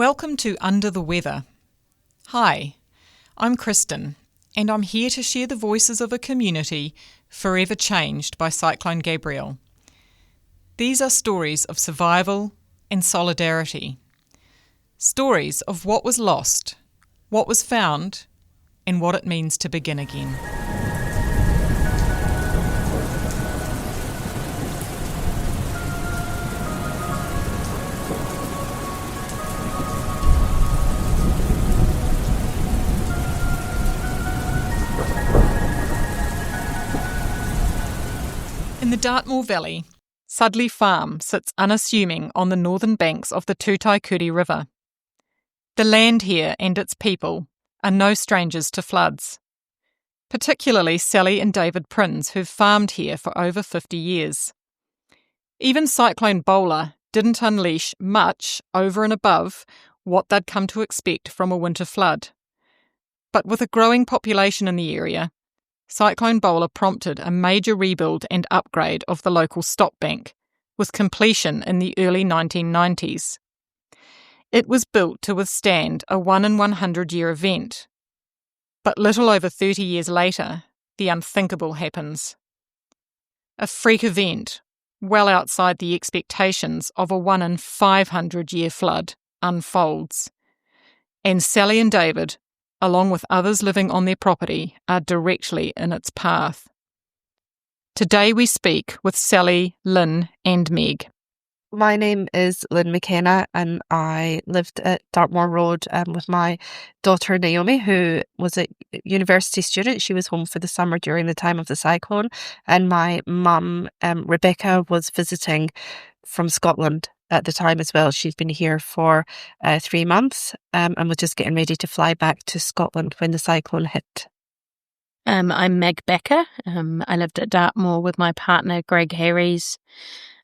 Welcome to Under the Weather. Hi, I'm Kristin, and I'm here to share the voices of a community forever changed by Cyclone Gabrielle. These are stories of survival and solidarity. Stories of what was lost, what was found, and what it means to begin again. In the Dartmoor Valley, Sudley Farm sits unassuming on the northern banks of the Tutaekuri River. The land here and its people are no strangers to floods, particularly Sally and David Prins, who've farmed here for over 50 years. Even Cyclone Bola didn't unleash much over and above what they'd come to expect from a winter flood. But with a growing population in the area, Cyclone Bola prompted a major rebuild and upgrade of the local stop bank, with completion in the early 1990s. It was built to withstand a 1-in-100-year event. But little over 30 years later, the unthinkable happens. A freak event, well outside the expectations of a 1-in-500-year flood, unfolds. And Sally and David, along with others living on their property, are directly in its path. Today we speak with Sally, Lynn and Meg. My name is Lynn McKenna and I lived at Dartmoor Road with my daughter Naomi, who was a university student. She was home for the summer during the time of the cyclone, and my mum, Rebecca, was visiting from Scotland at the time as well. She'd been here for 3 months and was just getting ready to fly back to Scotland when the cyclone hit. I'm Meg Becker. I lived at Dartmoor with my partner Greg Harries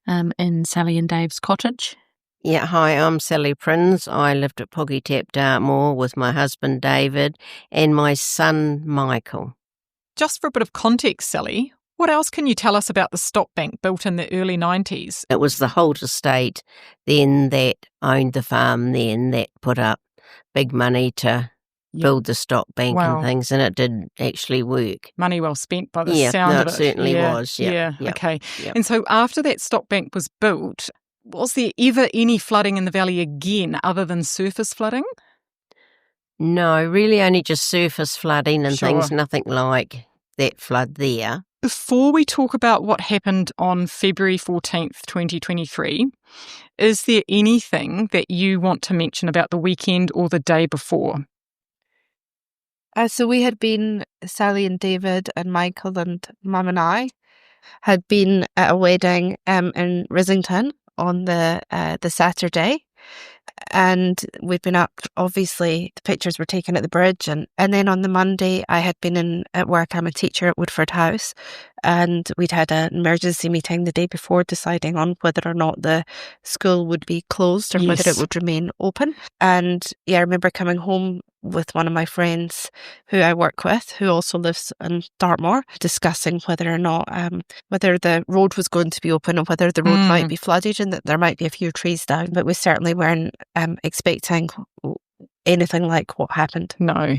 in Sally and Dave's cottage. Yeah, hi, I'm Sally Prins. I lived at Poggytap, Dartmoor with my husband David and my son Michael. Just for a bit of context, Sally, what else can you tell us about the stop bank built in the early 90s? It was the Holt estate then that owned the farm then that put up big money to build the stop bank and things, and it did actually work. Money well spent by the sound of it. It certainly was. Okay. Yep. And so after that stop bank was built, was there ever any flooding in the valley again other than surface flooding? No, really only just surface flooding and things, nothing like that flood there. Before we talk about what happened on February 14th, 2023, is there anything that you want to mention about the weekend or the day before? So we had been, Sally and David and Michael and Mum and I had been at a wedding in Risington on the Saturday. And we'd been up, obviously, the pictures were taken at the bridge. And then on the Monday, I had been at work. I'm a teacher at Woodford House. And we'd had an emergency meeting the day before deciding on whether or not the school would be closed or whether it would remain open. And I remember coming home with one of my friends who I work with, who also lives in Dartmoor, discussing whether or not, whether the road was going to be open and whether the road might be flooded and that there might be a few trees down. But we certainly weren't expecting anything like what happened. No.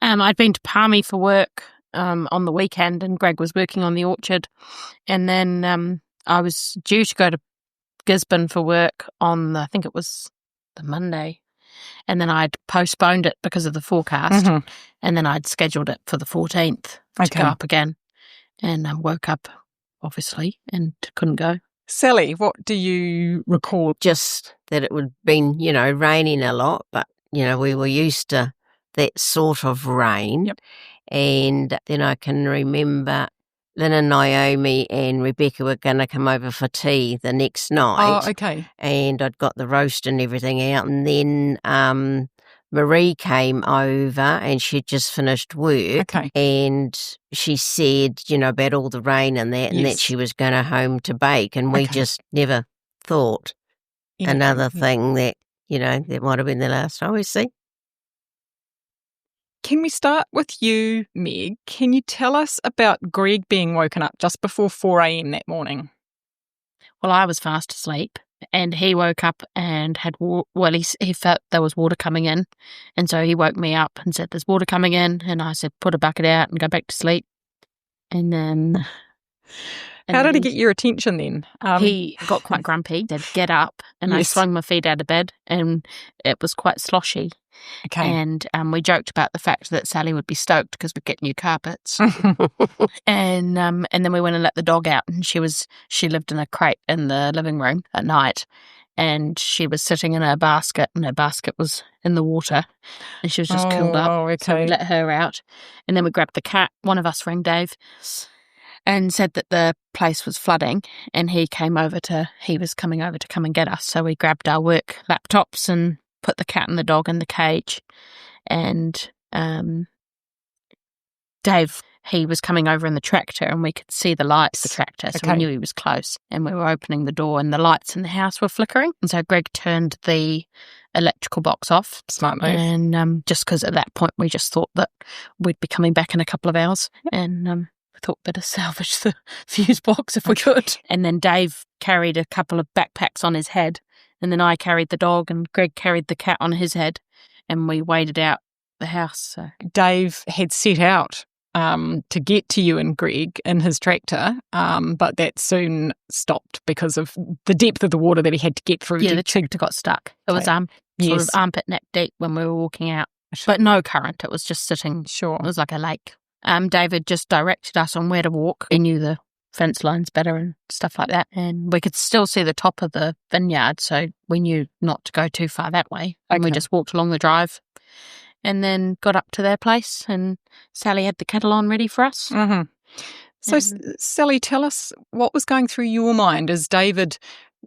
I'd been to Palmy for work on the weekend, and Greg was working on the orchard. And then I was due to go to Gisborne for work on, I think it was the Monday. And then I'd postponed it because of the forecast. Mm-hmm. And then I'd scheduled it for the 14th to go up again. And woke up, obviously, and couldn't go. Sally, what do you recall? Just that it would been, raining a lot, but, we were used to that sort of rain. Yep. And then I can remember Lynn and Naomi and Rebecca were going to come over for tea the next night. Oh, okay. And I'd got the roast and everything out. And then Marie came over and she'd just finished work. Okay. And she said, about all the rain and that, and that she was going home to bake. And we just never thought another thing that, that might have been the last time we see. Can we start with you, Meg? Can you tell us about Greg being woken up just before 4 a.m. that morning? Well, I was fast asleep. And he woke up and had he felt there was water coming in, and so he woke me up and said, "There's water coming in," and I said, "Put a bucket out and go back to sleep." And then, how did he get your attention then? He got quite grumpy. Said, "Get up," and I swung my feet out of bed, and it was quite sloshy. Okay. And we joked about the fact that Sally would be stoked because we'd get new carpets. And then we went and let the dog out, and she lived in a crate in the living room at night, and she was sitting in her basket, and her basket was in the water, and she was just curled up. Okay. So we let her out, and then we grabbed the cat. One of us rang Dave and said that the place was flooding, and he was coming over to come and get us. So we grabbed our work laptops and put the cat and the dog in the cage, and Dave, he was coming over in the tractor, and we could see the lights of the tractor, so we knew he was close, and we were opening the door, and the lights in the house were flickering, and so Greg turned the electrical box off. Smart move. And just because at that point we just thought that we'd be coming back in a couple of hours, and we thought better salvage the fuse box if we could. And then Dave carried a couple of backpacks on his head, and then I carried the dog, and Greg carried the cat on his head, and we waded out the house. So. Dave had set out to get to you and Greg in his tractor, but that soon stopped because of the depth of the water that he had to get through. Yeah, the tractor got stuck. It was sort of armpit neck deep when we were walking out, but no current. It was just sitting. Sure. It was like a lake. David just directed us on where to walk. He knew the fence lines better and stuff like that, and we could still see the top of the vineyard, so we knew not to go too far that way. And we just walked along the drive and then got up to their place, and Sally had the kettle on ready for us. Mm-hmm. So, Sally, tell us what was going through your mind as David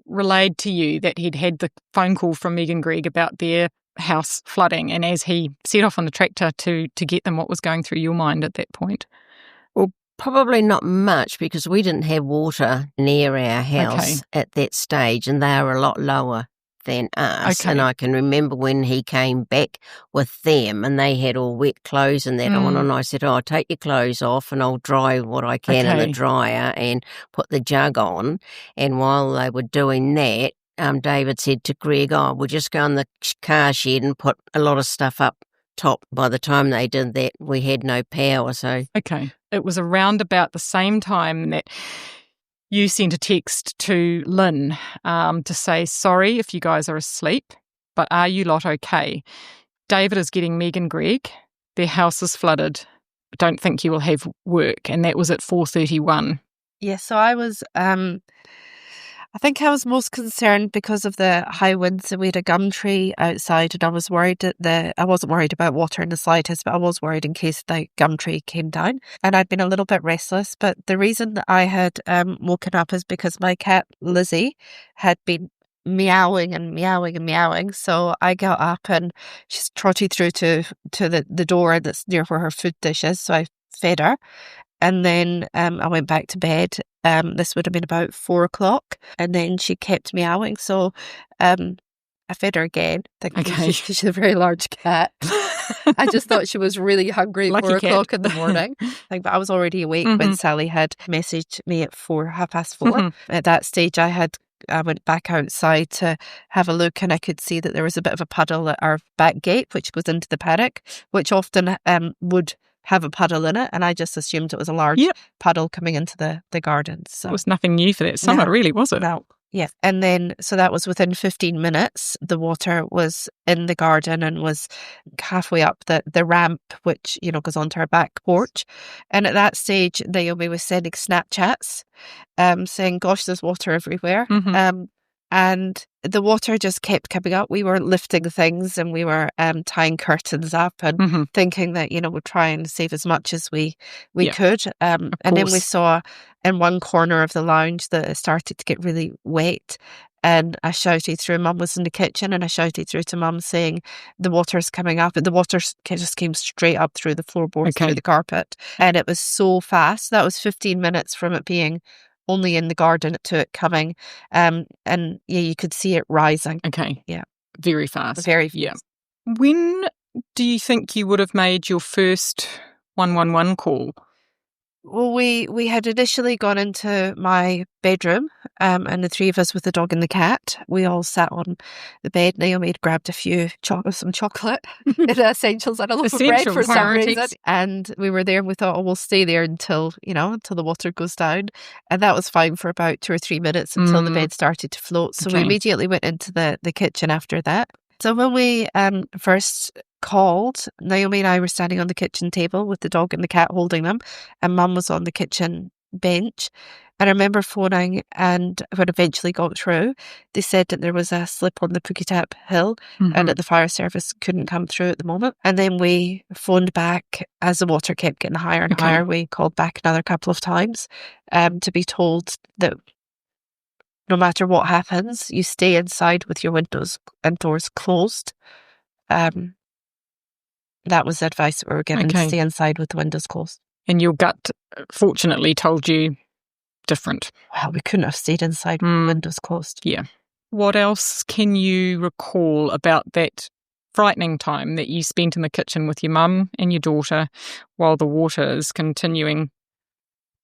relayed to you that he'd had the phone call from Meg and Greg about their house flooding, and as he set off on the tractor to get them, what was going through your mind at that point? Well, probably not much, because we didn't have water near our house at that stage, and they were a lot lower than us. And I can remember when he came back with them, and they had all wet clothes and that on, and I said, "Oh, take your clothes off and I'll dry what I can in the dryer and put the jug on." And while they were doing that, David said to Greg, "Oh, we'll just go in the car shed and put a lot of stuff up top." By the time they did that, we had no power. So it was around about the same time that you sent a text to Lynn to say, "Sorry if you guys are asleep, but are you lot okay? David is getting Meg and Greg. Their house is flooded. Don't think you will have work." And that was at 4:31. Yeah, so I was, I think I was most concerned because of the high winds, and we had a gum tree outside, and I was worried that I wasn't worried about water in the slightest, but I was worried in case the gum tree came down. And I'd been a little bit restless, but the reason that I had woken up is because my cat Lizzie had been meowing and meowing and meowing. So I got up, and she's trotted through to the door that's near where her food dish is, so I fed her. And then I went back to bed. This would have been about 4:00, and then she kept meowing. So I fed her again, thinking she's a very large cat. I just thought she was really hungry at 4:00 in the morning. But I was already awake when Sally had messaged me at 4:30. At that stage, I went back outside to have a look, and I could see that there was a bit of a puddle at our back gate, which goes into the paddock, which often would have a puddle in it, and I just assumed it was a large puddle coming into the garden. So it was nothing new for that summer, really, was it? No. Yeah. And then, so that was within 15 minutes, the water was in the garden and was halfway up the ramp, which, goes onto our back porch. And at that stage, Naomi was sending Snapchats, saying, "Gosh, there's water everywhere." And the water just kept coming up. We were lifting things, and we were tying curtains up and thinking that, we'd try and save as much as we could. And then we saw in one corner of the lounge that it started to get really wet. And I shouted through, Mum was in the kitchen, and I shouted through to Mum saying, "The water's coming up." And the water just came straight up through the floorboards, through the carpet. And it was so fast. That was 15 minutes from it being only in the garden to it coming. And you could see it rising. Okay. Yeah. Very fast. Very fast. Yeah. When do you think you would have made your first 111 call? Well, we had initially gone into my bedroom, and the three of us with the dog and the cat, we all sat on the bed. Naomi had grabbed some chocolate, and essentials, and a loaf of bread for some reason. And we were there, and we thought, oh, we'll stay there until the water goes down. And that was fine for about 2 or 3 minutes until the bed started to float. So we immediately went into the kitchen after that. So when we first called, Naomi and I were standing on the kitchen table with the dog and the cat holding them, and Mum was on the kitchen bench. And I remember phoning, and when I eventually got through, they said that there was a slip on the Puketap Hill and that the fire service couldn't come through at the moment. And then we phoned back as the water kept getting higher and higher. We called back another couple of times to be told that no matter what happens, you stay inside with your windows and doors closed. That was the advice that we were given, to stay inside with the windows closed. And your gut, fortunately, told you different. Well, we couldn't have stayed inside with the windows closed. Yeah. What else can you recall about that frightening time that you spent in the kitchen with your mum and your daughter while the water is continuing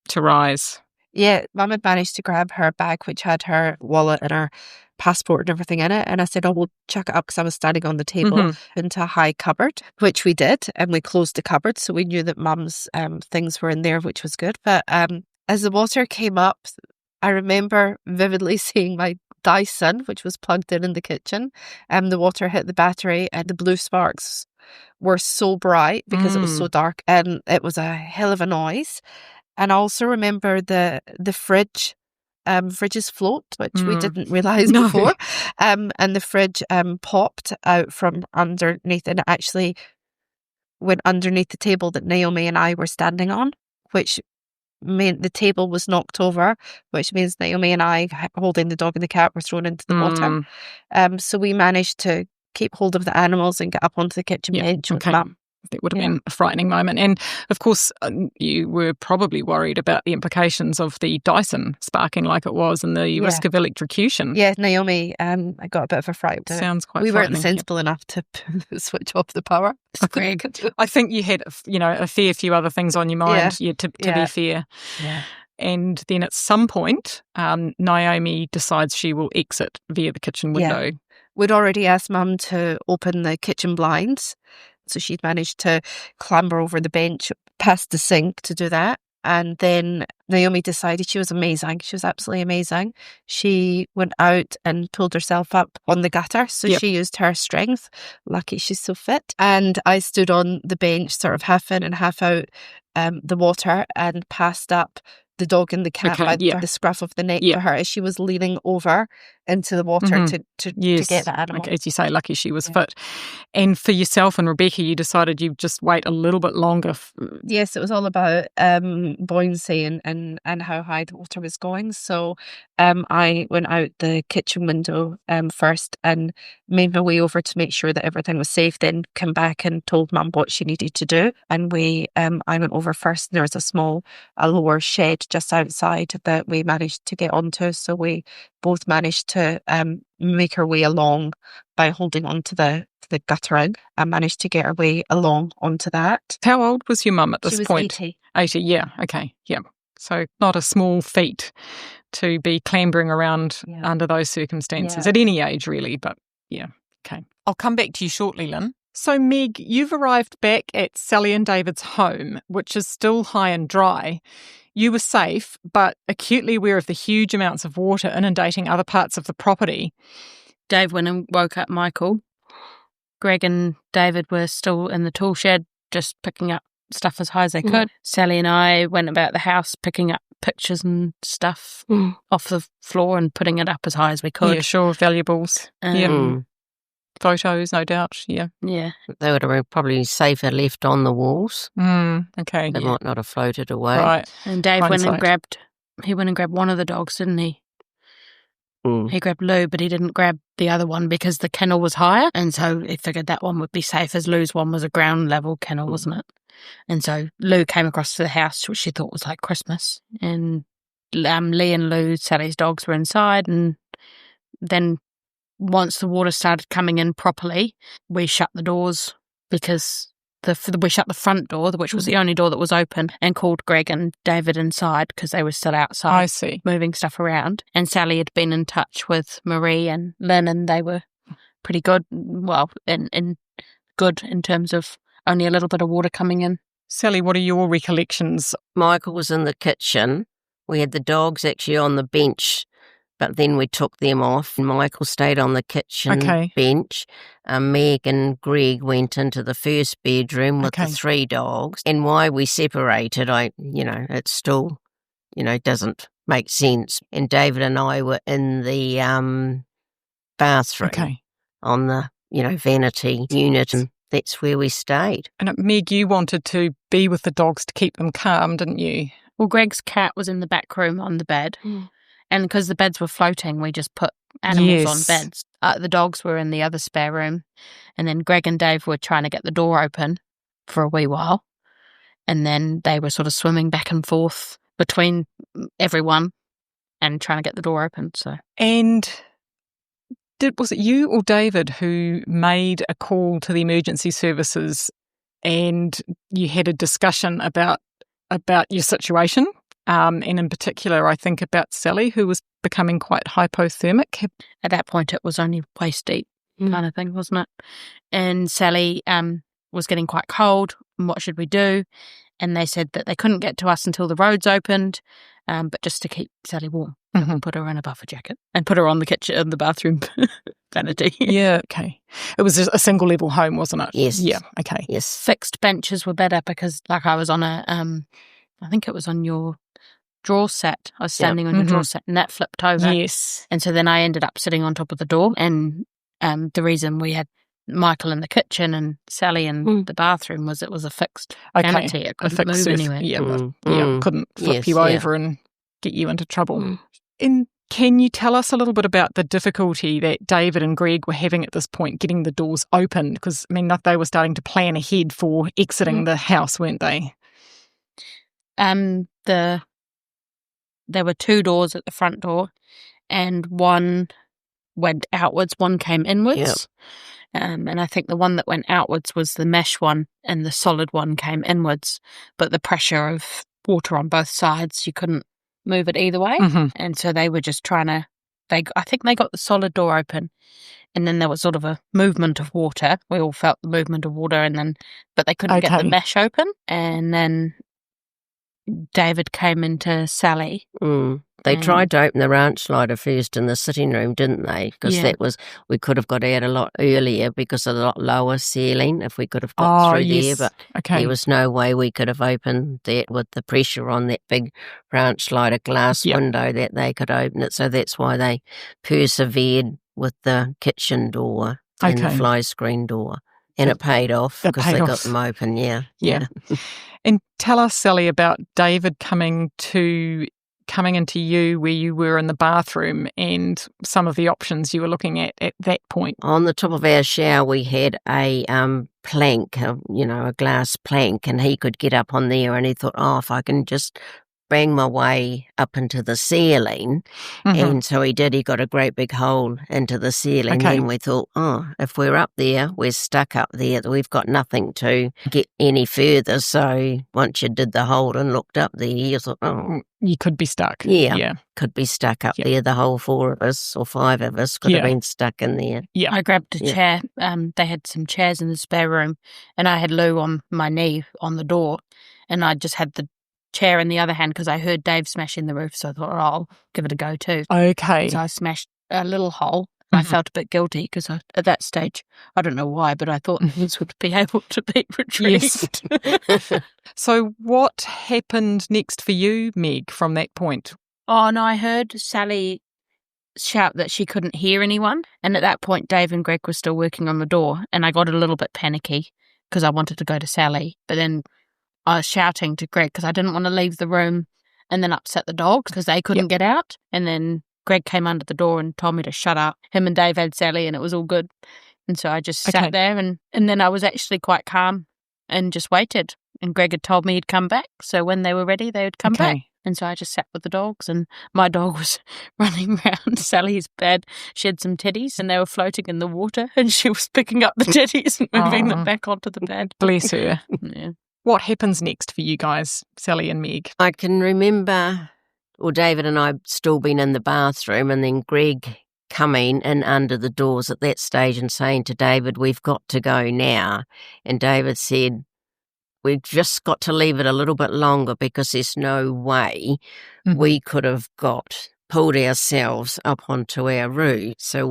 to rise? Yeah, Mum had managed to grab her bag, which had her wallet and her passport and everything in it. And I said, oh, we'll chuck it up, because I was standing on the table, into a high cupboard, which we did. And we closed the cupboard. So we knew that Mum's things were in there, which was good. But as the water came up, I remember vividly seeing my Dyson, which was plugged in the kitchen. The water hit the battery, and the blue sparks were so bright because it was so dark. And it was a hell of a noise. And I also remember the fridge, fridges float, which we didn't realise before. And the fridge popped out from underneath, and it actually went underneath the table that Naomi and I were standing on, which meant the table was knocked over, which means Naomi and I, holding the dog and the cat, were thrown into the water. So we managed to keep hold of the animals and get up onto the kitchen bench with Mum. That would have been a frightening moment. And, of course, you were probably worried about the implications of the Dyson sparking like it was and the risk of electrocution. Yeah, Naomi, I got a bit of a fright. Sounds quite We frightening. weren't sensible enough to switch off the power. I think you had, a fair few other things on your mind, to be fair. Yeah. And then at some point, Naomi decides she will exit via the kitchen window. Yeah. We'd already asked Mum to open the kitchen blinds. So she'd managed to clamber over the bench past the sink to do that. And then Naomi decided she was amazing. She was absolutely amazing. She went out and pulled herself up on the gutter. So she used her strength. Lucky she's so fit. And I stood on the bench, sort of half in and half out the water, and passed up the dog and the cat by the scruff of the neck for her as she was leaning over into the water to get the animal. As you say, lucky she was fit. And for yourself and Rebecca, you decided you'd just wait a little bit longer. Yes, it was all about buoyancy and how high the water was going. So I went out the kitchen window first and made my way over to make sure that everything was safe, then come back and told Mum what she needed to do. And I went over first, and there was a lower shed just outside that we managed to get onto. So we both managed to make our way along by holding onto the guttering, and managed to get our way along onto that. How old was your mum at this point? She was 80. 80, yeah, okay, yeah. So not a small feat to be clambering around under those circumstances at any age, really, but yeah, okay. I'll come back to you shortly, Lynn. So, Meg, you've arrived back at Sally and David's home, which is still high and dry. You were safe, but acutely aware of the huge amounts of water inundating other parts of the property. Dave went and woke up Michael. Greg and David were still in the tool shed, just picking up stuff as high as they could. Sally and I went about the house picking up pictures and stuff off the floor and putting it up as high as we could. Yeah, sure, valuables. Photos, no doubt, yeah. Yeah. They would have been probably safer left on the walls. Okay. They might not have floated away. Right. And Dave went and grabbed one of the dogs, didn't he? He grabbed Lou, but he didn't grab the other one because the kennel was higher, and so he figured that one would be safe, as Lou's one was a ground level kennel, wasn't it? And so Lou came across to the house, which she thought was like Christmas, and Lee and Lou, Sally's dogs, were inside, and then once the water started coming in properly, we shut the doors because we shut the front door, which was the only door that was open, and called Greg and David inside because they were still outside. I see. Moving stuff around. And Sally had been in touch with Marie and Lynn, and they were pretty good. Well, and good in terms of only a little bit of water coming in. Sally, what are your recollections? Michael was in the kitchen. We had the dogs actually on the bench, but then we took them off. Michael stayed on the kitchen bench. Meg and Greg went into the first bedroom with the 3 dogs. And why we separated, it still, doesn't make sense. And David and I were in the bathroom on the, vanity unit, and that's where we stayed. And Meg, you wanted to be with the dogs to keep them calm, didn't you? Well, Greg's cat was in the back room on the bed. And because the beds were floating, we just put animals on beds. The dogs were in the other spare room. And then Greg and Dave were trying to get the door open for a wee while. And then they were sort of swimming back and forth between everyone and trying to get the door open. And was it you or David who made a call to the emergency services and you had a discussion about your situation? And in particular, I think about Sally, who was becoming quite hypothermic. At that point, it was only waist deep kind of thing, wasn't it? And Sally was getting quite cold. And what should we do? And they said that they couldn't get to us until the roads opened, but just to keep Sally warm, put her in a buffer jacket and put her on the bathroom vanity. Yeah, okay. It was a single level home, wasn't it? Yes. Yeah, okay. Yes. Fixed benches were better because, like, I was on I think it was on your drawer set. I was standing on your drawer set and that flipped over. Yes. And so then I ended up sitting on top of the door. And the reason we had Michael in the kitchen and Sally in the bathroom was it was a fixed vanity. It couldn't move anywhere. Yeah, couldn't flip you over and get you into trouble. And can you tell us a little bit about the difficulty that David and Greg were having at this point getting the doors open? Because, they were starting to plan ahead for exiting the house, weren't they? There were 2 doors at the front door, and one went outwards, one came inwards. And I think the one that went outwards was the mesh one, and the solid one came inwards. But the pressure of water on both sides, you couldn't move it either way. And so they were just trying to. I think they got the solid door open, and then there was sort of a movement of water. We all felt the movement of water, but they couldn't get the mesh open, and then David came into Sally. They tried to open the ranch slider first in the sitting room, didn't they? Because we could have got out a lot earlier because of the lot lower ceiling if we could have got through there. But there was no way we could have opened that with the pressure on that big ranch slider glass window that they could open it. So that's why they persevered with the kitchen door and the fly screen door. And it paid off because they got them open, yeah. And tell us, Sally, about David coming into you where you were in the bathroom and some of the options you were looking at that point. On the top of our shower, we had a plank, a glass plank, and he could get up on there and he thought, if I can just bang my way up into the ceiling. And so he did. He got a great big hole into the ceiling. And we thought, if we're up there, we're stuck up there. We've got nothing to get any further. So once you did the hole and looked up there, you thought, you could be stuck. Yeah. Could be stuck up there. The whole 4 of us or 5 of us could have been stuck in there. Yeah. I grabbed a chair. They had some chairs in the spare room, and I had Lou on my knee on the door, and I just had the chair in the other hand because I heard Dave smashing the roof, so I thought, I'll give it a go too. Okay. So I smashed a little hole. I felt a bit guilty because at that stage, I don't know why, but I thought this would be able to be retrieved. Yes. So what happened next for you, Meg, from that point? Oh, no, I heard Sally shout that she couldn't hear anyone. And at that point, Dave and Greg were still working on the door, and I got a little bit panicky because I wanted to go to Sally. But then I was shouting to Greg because I didn't want to leave the room and then upset the dogs because they couldn't get out. And then Greg came under the door and told me to shut up. Him and Dave had Sally and it was all good. And so I just sat there and then I was actually quite calm and just waited. And Greg had told me he'd come back. So when they were ready, they would come back. And so I just sat with the dogs, and my dog was running around Sally's bed. She had some teddies and they were floating in the water, and she was picking up the teddies and moving them back onto the bed. Bless her. Yeah. What happens next for you guys, Sally and Meg? I can remember, David and I still been in the bathroom, and then Greg coming in under the doors at that stage and saying to David, "We've got to go now." And David said, "We've just got to leave it a little bit longer because there's no way we could have pulled ourselves up onto our roof." So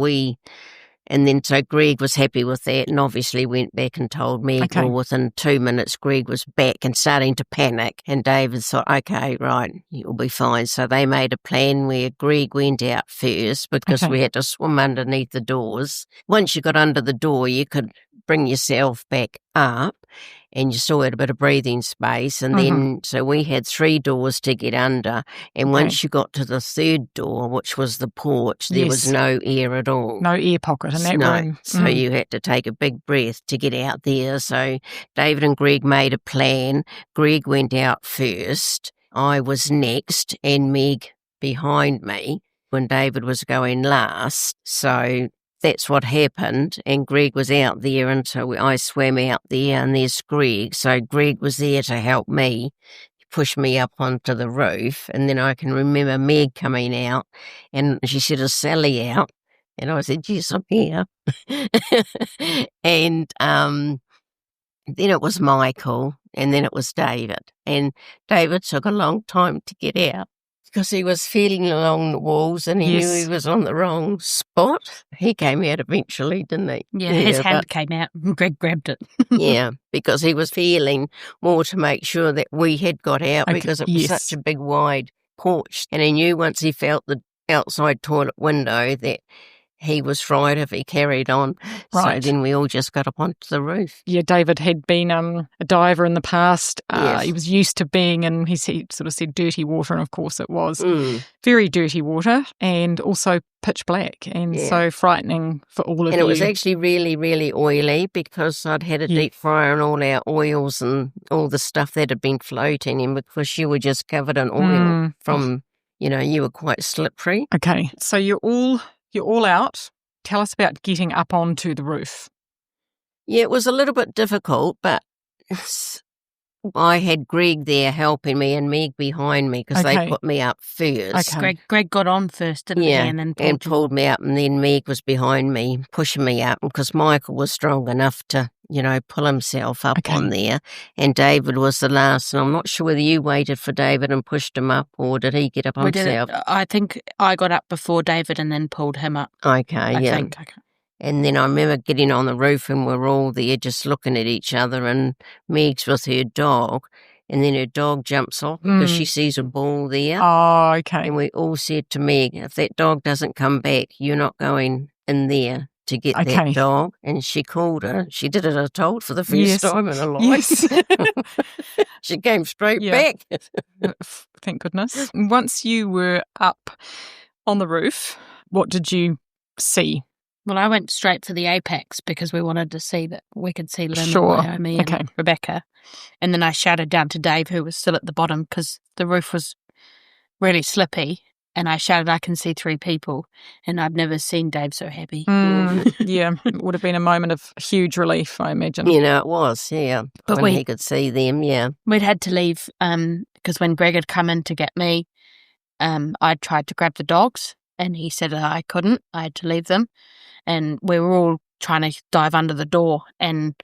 Greg was happy with that and obviously went back and told Meg. Okay. Well, within 2 minutes, Greg was back and starting to panic. And David thought, okay, right, you'll be fine. So they made a plan where Greg went out first because we had to swim underneath the doors. Once you got under the door, you could bring yourself back up and you still had a bit of breathing space. And then, so we had 3 doors to get under. And once you got to the 3rd door, which was the porch, there was no air at all. No air pocket in that room. So you had to take a big breath to get out there. So David and Greg made a plan. Greg went out first. I was next and Meg behind me when David was going last. So that's what happened, and Greg was out there, and so I swam out there, and there's Greg. So Greg was there to help me, push me up onto the roof, and then I can remember Meg coming out, and she said, "Is Sally out?" And I said, "Yes, I'm here." And then it was Michael, and then it was David. And David took a long time to get out, because he was feeling along the walls and he knew he was on the wrong spot. He came out eventually, didn't he? Yeah, his hand came out and Greg grabbed it. Yeah, because he was feeling more to make sure that we had got out because it was such a big wide porch. And he knew once he felt the outside toilet window that he was right if he carried on. Right. So then we all just got up onto the roof. Yeah, David had been a diver in the past. He was used to being in, he sort of said dirty water, and of course it was very dirty water and also pitch black and so frightening for all of you. And it was actually really, really oily because I'd had a deep fryer and all our oils and all the stuff that had been floating in, because you were just covered in oil from, you were quite slippery. Okay, so you're all out. Tell us about getting up onto the roof. Yeah, it was a little bit difficult, but I had Greg there helping me and Meg behind me because they put me up first. Okay. Greg got on first, didn't he? And then pulled me up, and then Meg was behind me, pushing me up because Michael was strong enough to, pull himself up on there. And David was the last, and I'm not sure whether you waited for David and pushed him up, or did he get up himself? I think I got up before David and then pulled him up. Okay, I think. Okay. And then I remember getting on the roof and we're all there just looking at each other, and Meg's with her dog, and then her dog jumps off because she sees a ball there. Oh, okay. And we all said to Meg, if that dog doesn't come back, you're not going in there to get that dog. And she called her. She did it, I told, for the first time in her life. Yes. She came straight back. Thank goodness. Once you were up on the roof, what did you see? Well, I went straight for the apex because we wanted to see that we could see Lynn, Naomi, and Rebecca. And then I shouted down to Dave, who was still at the bottom, because the roof was really slippy. And I shouted, "I can see 3 people." And I've never seen Dave so happy. Yeah, it would have been a moment of huge relief, I imagine. It was, but when he could see them, We'd had to leave because when Greg had come in to get me, I tried to grab the dogs, and he said I couldn't. I had to leave them. And we were all trying to dive under the door, and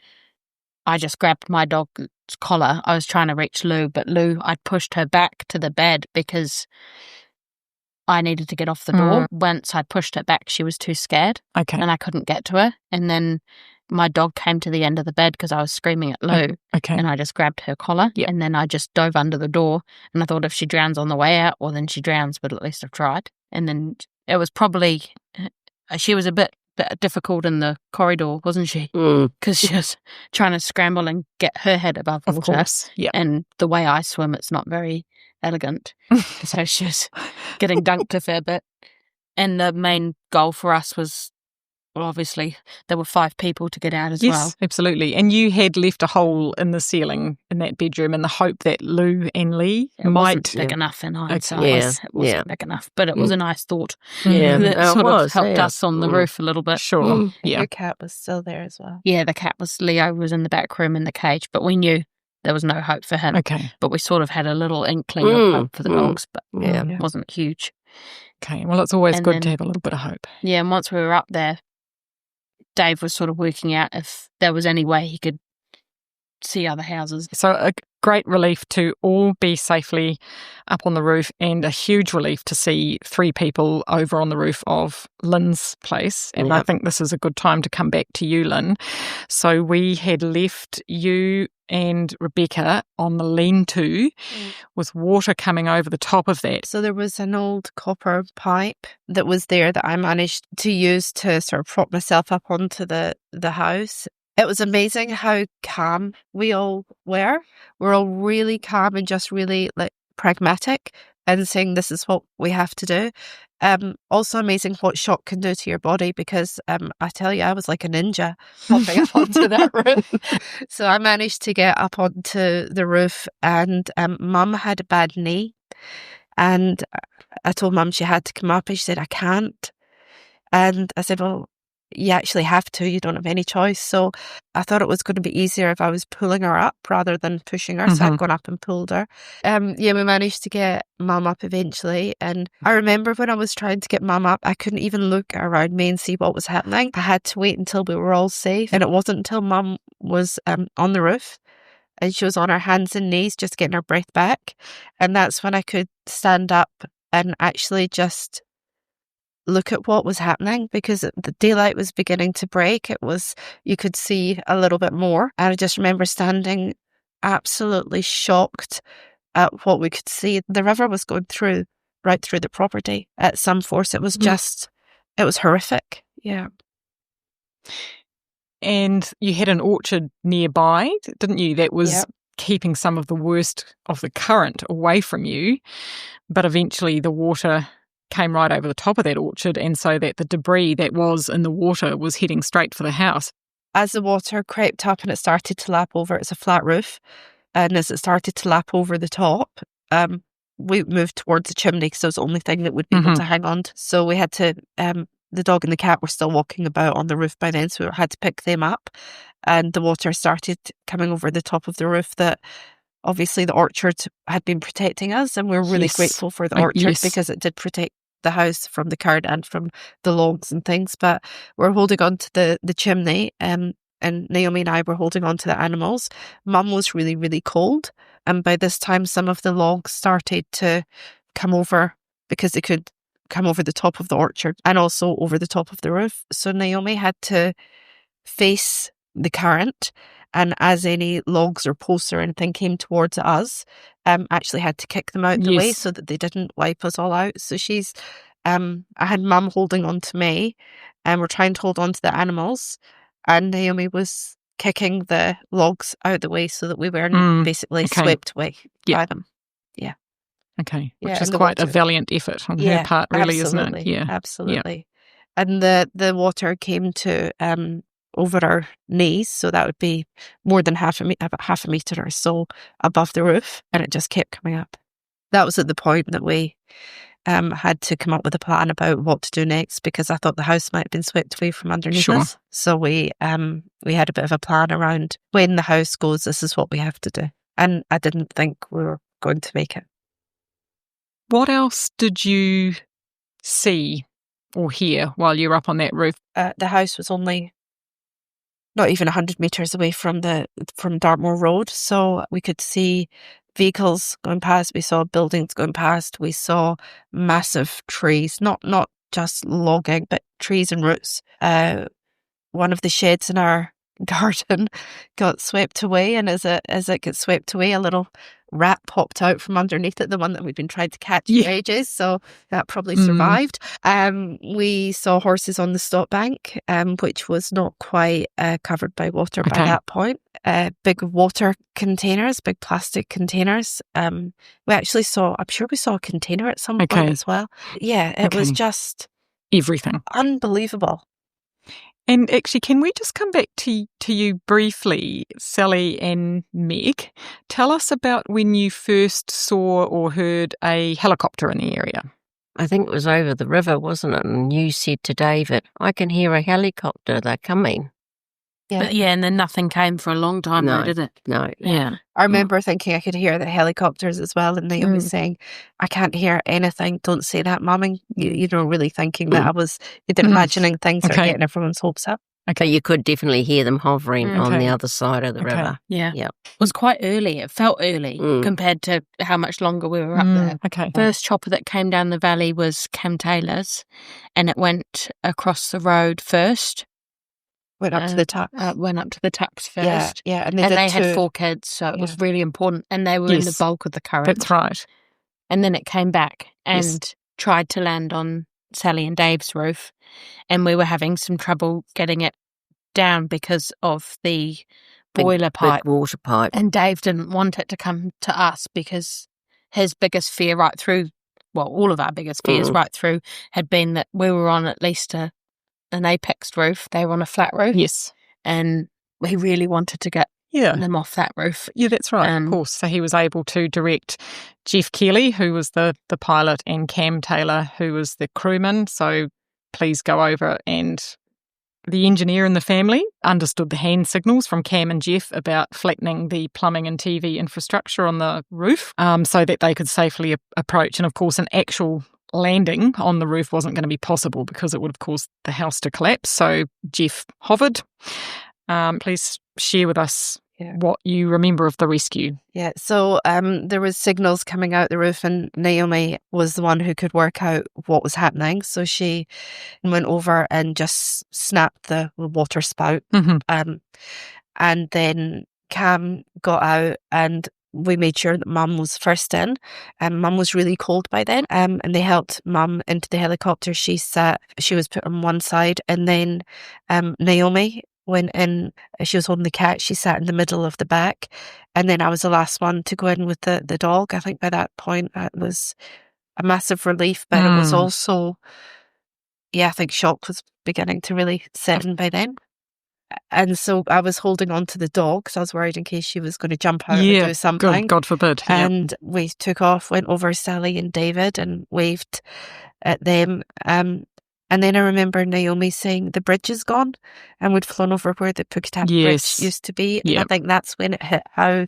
I just grabbed my dog's collar. I was trying to reach Lou, but I'd pushed her back to the bed because I needed to get off the door. Once I pushed her back, she was too scared, and I couldn't get to her. And then my dog came to the end of the bed because I was screaming at Lou, and I just grabbed her collar, and then I just dove under the door, and I thought if she drowns on the way out, well, then she drowns, but at least I've tried. And then it was probably, she was a bit difficult in the corridor, wasn't she? Because she was trying to scramble and get her head above water. Of course, And the way I swim, it's not very elegant. So she was getting dunked a fair bit. And the main goal for us was well, obviously there were 5 people to get out as Yes, well. absolutely. And you had left a hole in the ceiling in that bedroom in the hope that Lou and Lee It might... wasn't big enough in hindsight. Yeah, It wasn't big enough, but it was a nice thought. Yeah, That it sort was, of helped yeah. us on the roof a little bit. Sure, And yeah. your cat was still there as well. Yeah, the cat Leo was in the back room in the cage, but we knew there was no hope for him. Okay, But we sort of had a little inkling of hope for the dogs, but Yeah. it wasn't huge. okay. Well, it's always And good then- to have a little bit of hope. Yeah, and once we were up there, Dave was sort of working out if there was any way he could see other houses. So a great relief to all be safely up on the roof, and a huge relief to see 3 people over on the roof of Lynn's place. And I Yep. think this is a good time to come back to you, Lynn. So we had left you and Rebecca on the lean-to with water coming over the top of that. So there was an old copper pipe that was there that I managed to use to sort of prop myself up onto the house. It was amazing how calm we all were. We're all really calm and just really like pragmatic and saying this is what we have to do. Also amazing what shock can do to your body, because I tell you, I was like a ninja hopping up onto that roof. So I managed to get up onto the roof, and Mum had a bad knee, and I told Mum she had to come up, and she said, I can't. And I said, well, you actually have to, you don't have any choice. So I thought it was going to be easier if I was pulling her up rather than pushing her. So I'd gone up and pulled her. Yeah, we managed to get Mum up eventually. And I remember when I was trying to get Mum up, I couldn't even look around me and see what was happening. I had to wait until we were all safe. And it wasn't until Mum was on the roof and she was on her hands and knees just getting her breath back. And that's when I could stand up and actually just look at what was happening, because the daylight was beginning to break. You could see a little bit more. And I just remember standing absolutely shocked at what we could see. The river was going right through the property at some force. It was it was horrific. Yeah. And you had an orchard nearby, didn't you? That was keeping some of the worst of the current away from you. But eventually the water came right over the top of that orchard, and so that the debris that was in the water was heading straight for the house. As the water crept up and it started to lap over, it's a flat roof, and as it started to lap over the top, we moved towards the chimney because it was the only thing that would be able to hang on to. So we had to, the dog and the cat were still walking about on the roof by then, so we had to pick them up, and the water started coming over the top of the roof. That obviously the orchard had been protecting us, and we were really grateful for the orchard because it did protect the house from the current and from the logs and things. But we're holding on to the chimney, and Naomi and I were holding on to the animals. Mum was really, really cold, and by this time some of the logs started to come over because they could come over the top of the orchard and also over the top of the roof. So Naomi had to face the current, and as any logs or posts or anything came towards us, actually had to kick them out the way so that they didn't wipe us all out. So I had Mum holding on to me, and we're trying to hold on to the animals, and Naomi was kicking the logs out the way so that we weren't basically swept away by them. Yeah. Okay, which is quite a valiant effort on her part, really, isn't it? Yeah, absolutely. And the water came to over our knees, so that would be more than about half a metre or so above the roof, and it just kept coming up. That was at the point that we had to come up with a plan about what to do next, because I thought the house might have been swept away from underneath us. So we had a bit of a plan around when the house goes, this is what we have to do. And I didn't think we were going to make it. What else did you see or hear while you were up on that roof? The house was only not even 100 metres away from Dartmoor Road, so we could see vehicles going past, we saw buildings going past, we saw massive trees, not just logging, but trees and roots. One of the sheds in our garden got swept away, and as it got swept away, a little rat popped out from underneath it, the one that we'd been trying to catch for ages, so that probably survived. We saw horses on the stop bank, which was not quite covered by water by that point. Big water containers, big plastic containers. We actually saw, I'm sure we saw a container at some point as well. Yeah, it was just everything. Unbelievable. And actually, can we just come back to you briefly, Sally and Meg? Tell us about when you first saw or heard a helicopter in the area. I think it was over the river, wasn't it? And you said to David, I can hear a helicopter, they're coming. Yeah. But and then nothing came for a long time, though, did it? No. Yeah. I remember thinking I could hear the helicopters as well, and Naomi saying, I can't hear anything, don't say that, Mum. And really thinking that I was either imagining things or getting everyone's hopes up. Okay, you could definitely hear them hovering on the other side of the river. Yeah. Yep. It was quite early. It felt early compared to how much longer we were up there. Okay. First chopper that came down the valley was Cam Taylor's, and it went across the road first. Went up to the tucks. Went up to the tucks first. Yeah. And they had 4 kids, so it was really important. And they were in the bulk of the current. That's right. And then it came back and tried to land on Sally and Dave's roof. And we were having some trouble getting it down because of the boiler pipe. Big water pipe. And Dave didn't want it to come to us because his biggest fear right through, all of our biggest fears right through had been that we were on at least an apex roof. They were on a flat roof. Yes. And we really wanted to get them off that roof. Yeah, that's right, of course. So he was able to direct Jeff Keeley, who was the pilot, and Cam Taylor, who was the crewman. So please go over, and the engineer in the family understood the hand signals from Cam and Jeff about flattening the plumbing and TV infrastructure on the roof so that they could safely approach. And of course, an actual landing on the roof wasn't going to be possible because it would have caused the house to collapse. So Jeff hovered. Please share with us what you remember of the rescue. Yeah, so there was signals coming out the roof, and Naomi was the one who could work out what was happening. So she went over and just snapped the water spout. And then Cam got out, and we made sure that Mum was first in. Mum was really cold by then, and they helped Mum into the helicopter. She was put on one side, and then Naomi went in. She was holding the cat. She sat in the middle of the back, and then I was the last one to go in with the dog. I think by that point it was a massive relief, but it was also, I think shock was beginning to really set in by then. And so I was holding on to the dog because I was worried in case she was going to jump out or do something. God forbid. And we took off, went over Sally and David and waved at them. And then I remember Naomi saying the bridge is gone, and we'd flown over where the Plucked bridge used to be. And I think that's when it hit how,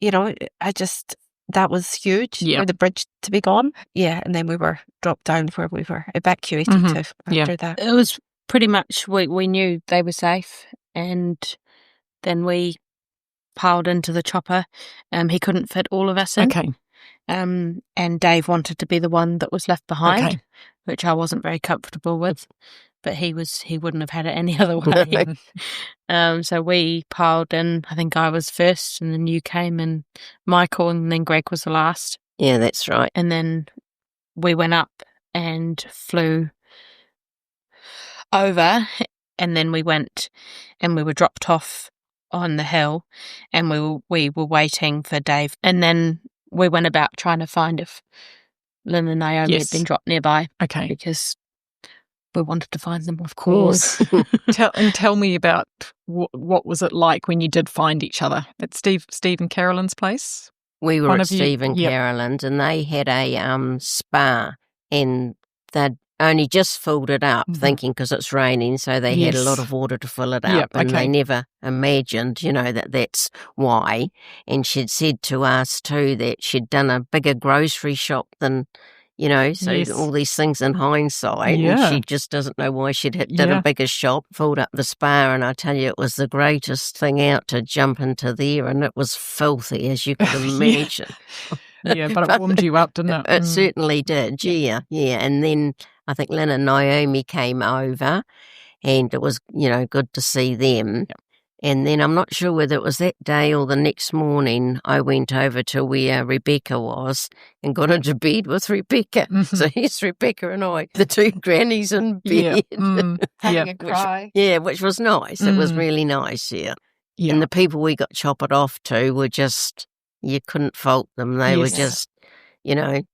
that was huge for the bridge to be gone. Yeah, and then we were dropped down where we were evacuated to after that. It was pretty much, we knew they were safe, and then we piled into the chopper. He couldn't fit all of us in. Okay. And Dave wanted to be the one that was left behind, which I wasn't very comfortable with, but he wouldn't have had it any other way. So we piled in. I think I was first, and then you came, and Michael, and then Greg was the last. Yeah, that's right. And then we went up and flew over, and then we went and we were dropped off on the hill, and we were waiting for Dave, and then we went about trying to find if Lynn and Naomi had been dropped nearby. Okay. Because we wanted to find them, of course. Tell me about what was it like when you did find each other at Steve and Carolyn's place? We were at Steve and Carolyn's, and they had a spa, and they'd only just filled it up, thinking because it's raining, so they had a lot of water to fill it up, and they never imagined, that's why. And she'd said to us too that she'd done a bigger grocery shop than, all these things in hindsight, and she just doesn't know why she'd done a bigger shop, filled up the spa, and I tell you, it was the greatest thing out to jump into there, and it was filthy, as you could imagine. But it warmed you up, didn't it? It certainly did, yeah. And then I think Lynn and Naomi came over, and it was, good to see them. Yep. And then I'm not sure whether it was that day or the next morning, I went over to where Rebecca was and got into bed with Rebecca. So here's Rebecca and I, the two grannies in bed. Having a cry. Which was nice. It was really nice, And the people we got choppered off to were just, you couldn't fault them. They were just,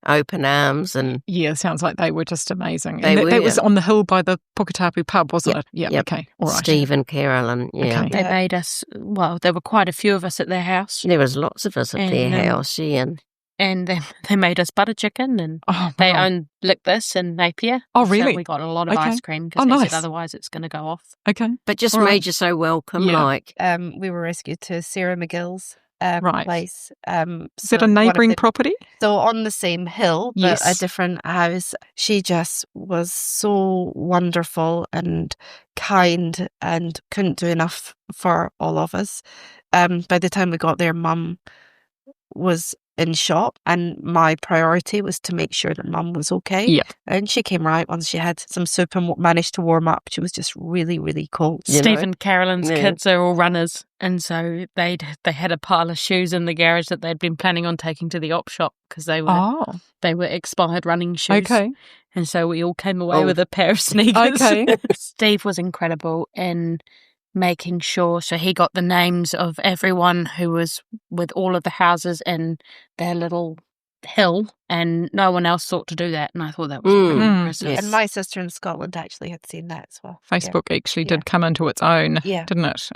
open arms. And yeah, sounds like they were just amazing. They And were. that was on the hill by the Puketapu pub, wasn't it? Yeah, Yep. okay, all right. Steve and Carolyn, Okay. They made us, well, there were quite a few of us at their house. There was lots of us at their And, house, And they made us butter chicken, and they owned Lickbus and Napier. Oh, really? So we got a lot of ice cream because they said otherwise it's going to go off. Okay. But just made you so welcome, like. We were rescued to Sarah McGill's place. Is it a neighbouring property? So on the same hill, but Yes. a different house. She just was so wonderful and kind and couldn't do enough for all of us. By the time we got there, Mum was in shock, and my priority was to make sure that Mum was okay. Yeah. And she came right once she had some soup and managed to warm up. She was just really, really cold. Steve and Carolyn's kids are all runners, and so they had a pile of shoes in the garage that they'd been planning on taking to the op shop because they were expired running shoes. Okay. And so we all came away with a pair of sneakers. Okay. Steve was incredible in making sure, so he got the names of everyone who was with all of the houses in their little hill, and no one else thought to do that, and I thought that was pretty impressive. Yes. And my sister in Scotland actually had seen that as well. Facebook actually did come into its own, didn't it?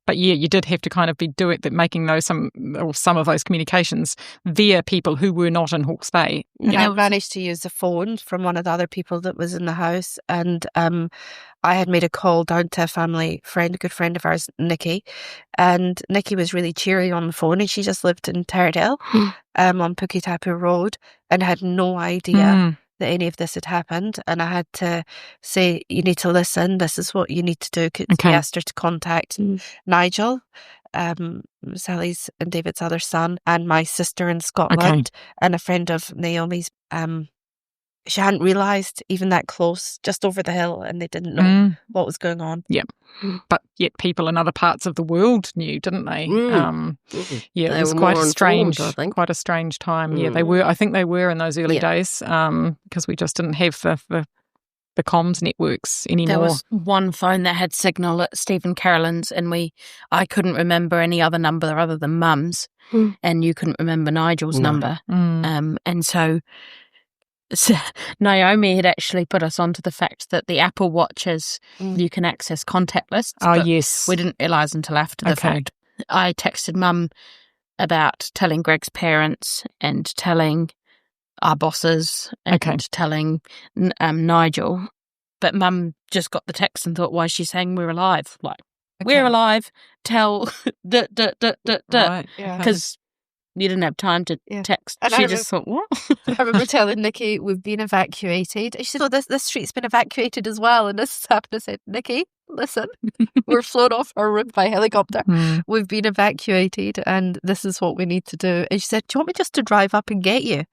But yeah, you did have to kind of be making those some of those communications via people who were not in Hawke's Bay. And I managed to use the phone from one of the other people that was in the house, and I had made a call down to a family friend, a good friend of ours, Nikki, and Nikki was really cheery on the phone, and she just lived in Turdale on Puketapu Road and had no idea that any of this had happened. And I had to say, you need to listen, this is what you need to do. I asked her to contact Nigel, Sally's and David's other son, and my sister in Scotland, and a friend of Naomi's. She hadn't realised even that close, just over the hill, and they didn't know what was going on. Yeah. But yet people in other parts of the world knew, didn't they? Yeah, it was quite a strange time. Yeah, they were. I think they were in those early days because we just didn't have the comms networks anymore. There was one phone that had signal at Steve and Carolyn's, and I couldn't remember any other number other than Mum's, and you couldn't remember Nigel's number, and so Naomi had actually put us onto the fact that the Apple Watches you can access contact lists. Oh, yes. We didn't realise until after the fact. I texted Mum about telling Greg's parents and telling our bosses and telling Nigel, but Mum just got the text and thought, why is she saying we're alive? Like, we're alive, tell because you didn't have time to text. And she just thought, what? I remember telling Nikki, we've been evacuated. And she said, this street's been evacuated as well. And this happened. I said, Nikki, listen, we're flown off our roof by helicopter. We've been evacuated and this is what we need to do. And she said, do you want me just to drive up and get you?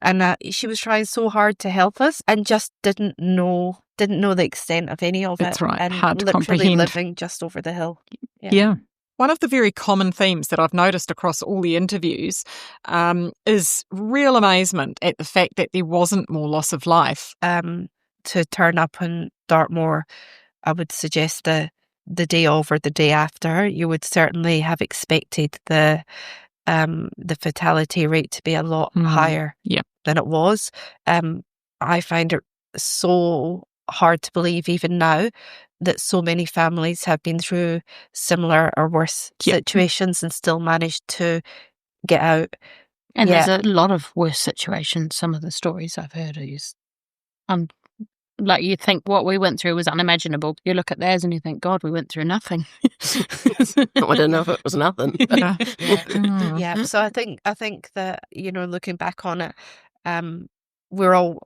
And she was trying so hard to help us and just didn't know the extent of any of it. That's right. And hard to literally comprehend. living just over the hill. Yeah. One of the very common themes that I've noticed across all the interviews is real amazement at the fact that there wasn't more loss of life. To turn up in Dartmoor, I would suggest the day of or the day after, you would certainly have expected the fatality rate to be a lot higher than it was. I find it so hard to believe even now that so many families have been through similar or worse situations and still managed to get out. And there's a lot of worse situations. Some of the stories I've heard is like you think what we went through was unimaginable. You look at theirs and you think, God, we went through nothing. I don't know if it was nothing. Yeah. So I think that, looking back on it, we're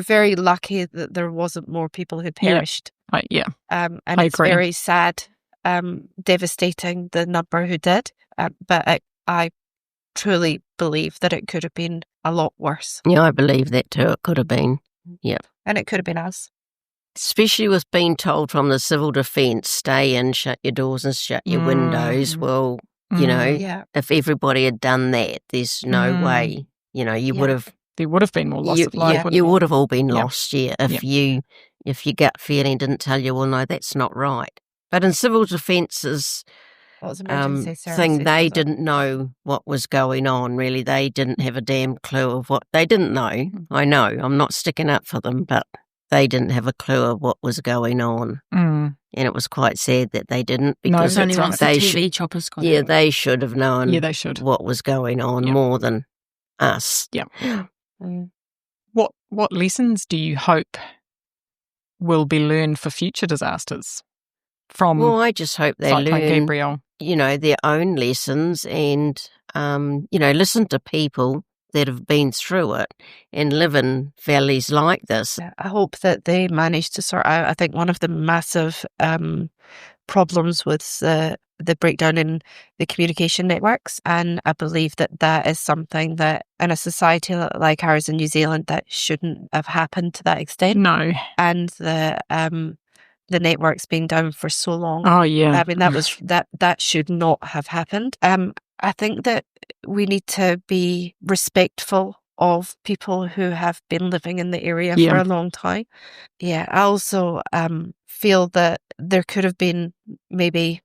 very lucky that there wasn't more people who perished. And it's very sad, devastating, the number who did. But I truly believe that it could have been a lot worse. Yeah, I believe that too. It could have been. Yeah. And it could have been us. Especially with being told from the civil defence, stay in, shut your doors and shut your windows. Well, if everybody had done that, there's no way, you would have... There would have been more loss of life. You would have all been lost, if your gut feeling didn't tell you, well, no, that's not right. But in civil defences, emergency thing. services, They was it? didn't know what was going on, really. They didn't have a damn clue of what... They didn't know. I know. I'm not sticking up for them, but they didn't have a clue of what was going on. Mm. And it was quite sad that they didn't, No, because Only that's once the right. TV choppers got yeah, out. they should have known Yeah, they should. what was going on Yeah. more than us. Yeah. Mm. What lessons do you hope will be learned for future disasters from Well, I just hope they Cyclone learn, Gabrielle? their own lessons and, listen to people that have been through it and live in valleys like this. Yeah, I hope that they manage to sort out. I think one of the massive problems was the breakdown in the communication networks, and I believe that is something that in a society like ours in New Zealand that shouldn't have happened to that extent. No. And the networks being down for so long. Oh, yeah. I mean, that should not have happened. I think that we need to be respectful of people who have been living in the area for a long time. Yeah, I also feel that there could have been maybe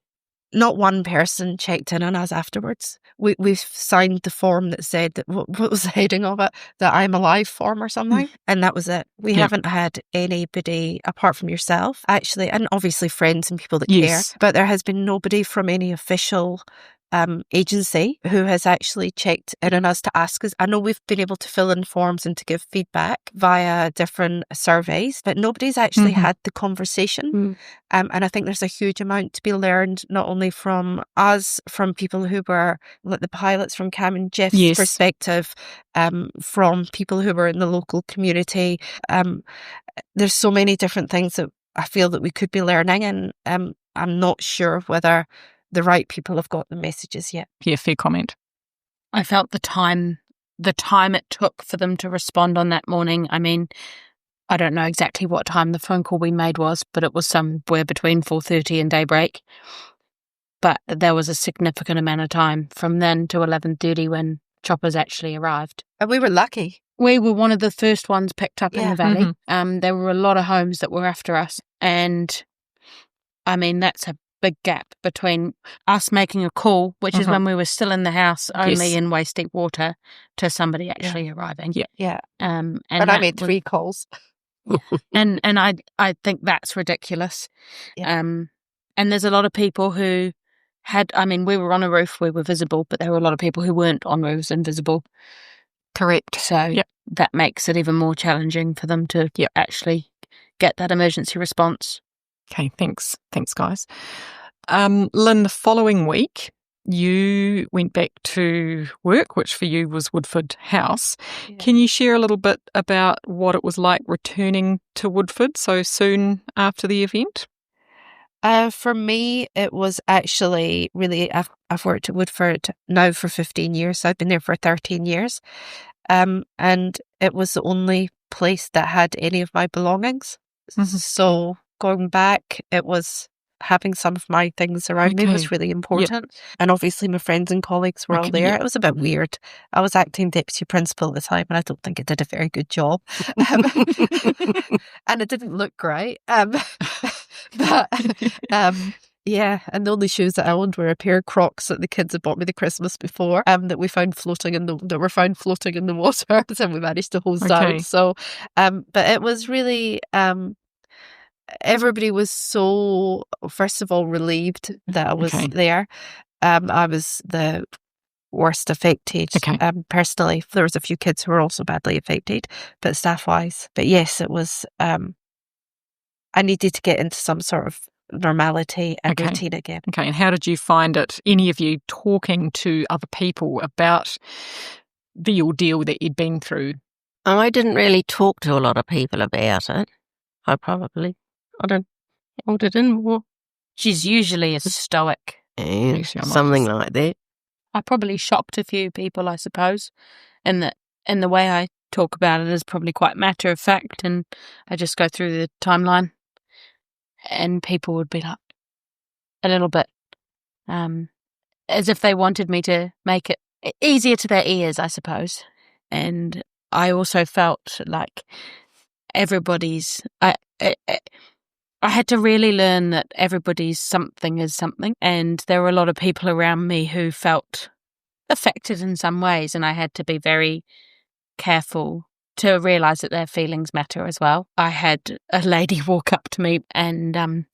not one person checked in on us afterwards. We've signed the form that said that what was the heading of it? The I'm alive form or something. And that was it. We haven't had anybody apart from yourself, actually, and obviously friends and people that care. But there has been nobody from any official agency who has actually checked in on us to ask us. I know we've been able to fill in forms and to give feedback via different surveys, but nobody's actually had the conversation. And I think there's a huge amount to be learned, not only from us, from people who were like the pilots, from Cam and Jeff's perspective, from people who were in the local community. There's so many different things that I feel that we could be learning, and I'm not sure whether the right people have got the messages yet. Yeah, fair comment. I felt the time it took for them to respond on that morning. I mean, I don't know exactly what time the phone call we made was, but it was somewhere between 4:30 and daybreak. But there was a significant amount of time from then to 11:30 when choppers actually arrived. And we were lucky. We were one of the first ones picked up in the valley. Mm-hmm. There were a lot of homes that were after us. And, I mean, that's a big gap between us making a call, which is when we were still in the house, only in waist-deep water, to somebody actually arriving. Yeah. And I made 3 calls. and I think that's ridiculous. Yeah. And there's a lot of people who we were on a roof, we were visible, but there were a lot of people who weren't on roofs and visible. Correct. So that makes it even more challenging for them to actually get that emergency response. Okay, thanks. Thanks, guys. Lynn, the following week, you went back to work, which for you was Woodford House. Yeah. Can you share a little bit about what it was like returning to Woodford so soon after the event? For me, it was actually really, I've worked at Woodford now for 15 years. So I've been there for 13 years. And it was the only place that had any of my belongings. So going back, it was having some of my things around me was really important. And obviously my friends and colleagues were all there. It was a bit weird. I was acting deputy principal at the time and I don't think I did a very good job. And it didn't look great. But yeah, and the only shoes that I owned were a pair of Crocs that the kids had bought me the Christmas before, that we found floating in the water, and we managed to hose down. So, but it was really, everybody was so, first of all, relieved that I was there. I was the worst affected. Personally, there was a few kids who were also badly affected, but staff-wise. But yes, it was. I needed to get into some sort of normality and routine again. Okay, and how did you find it, any of you, talking to other people about the ordeal that you'd been through? I didn't really talk to a lot of people about it. I don't hold it in more. She's usually a stoic. Yeah, something like that. I probably shocked a few people, I suppose, and the way I talk about it is probably quite matter of fact, and I just go through the timeline. And people would be like a little bit as if they wanted me to make it easier to their ears, I suppose. And I also felt like everybody's... I I had to really learn that everybody's something is something, and there were a lot of people around me who felt affected in some ways, and I had to be very careful to realise that their feelings matter as well. I had a lady walk up to me and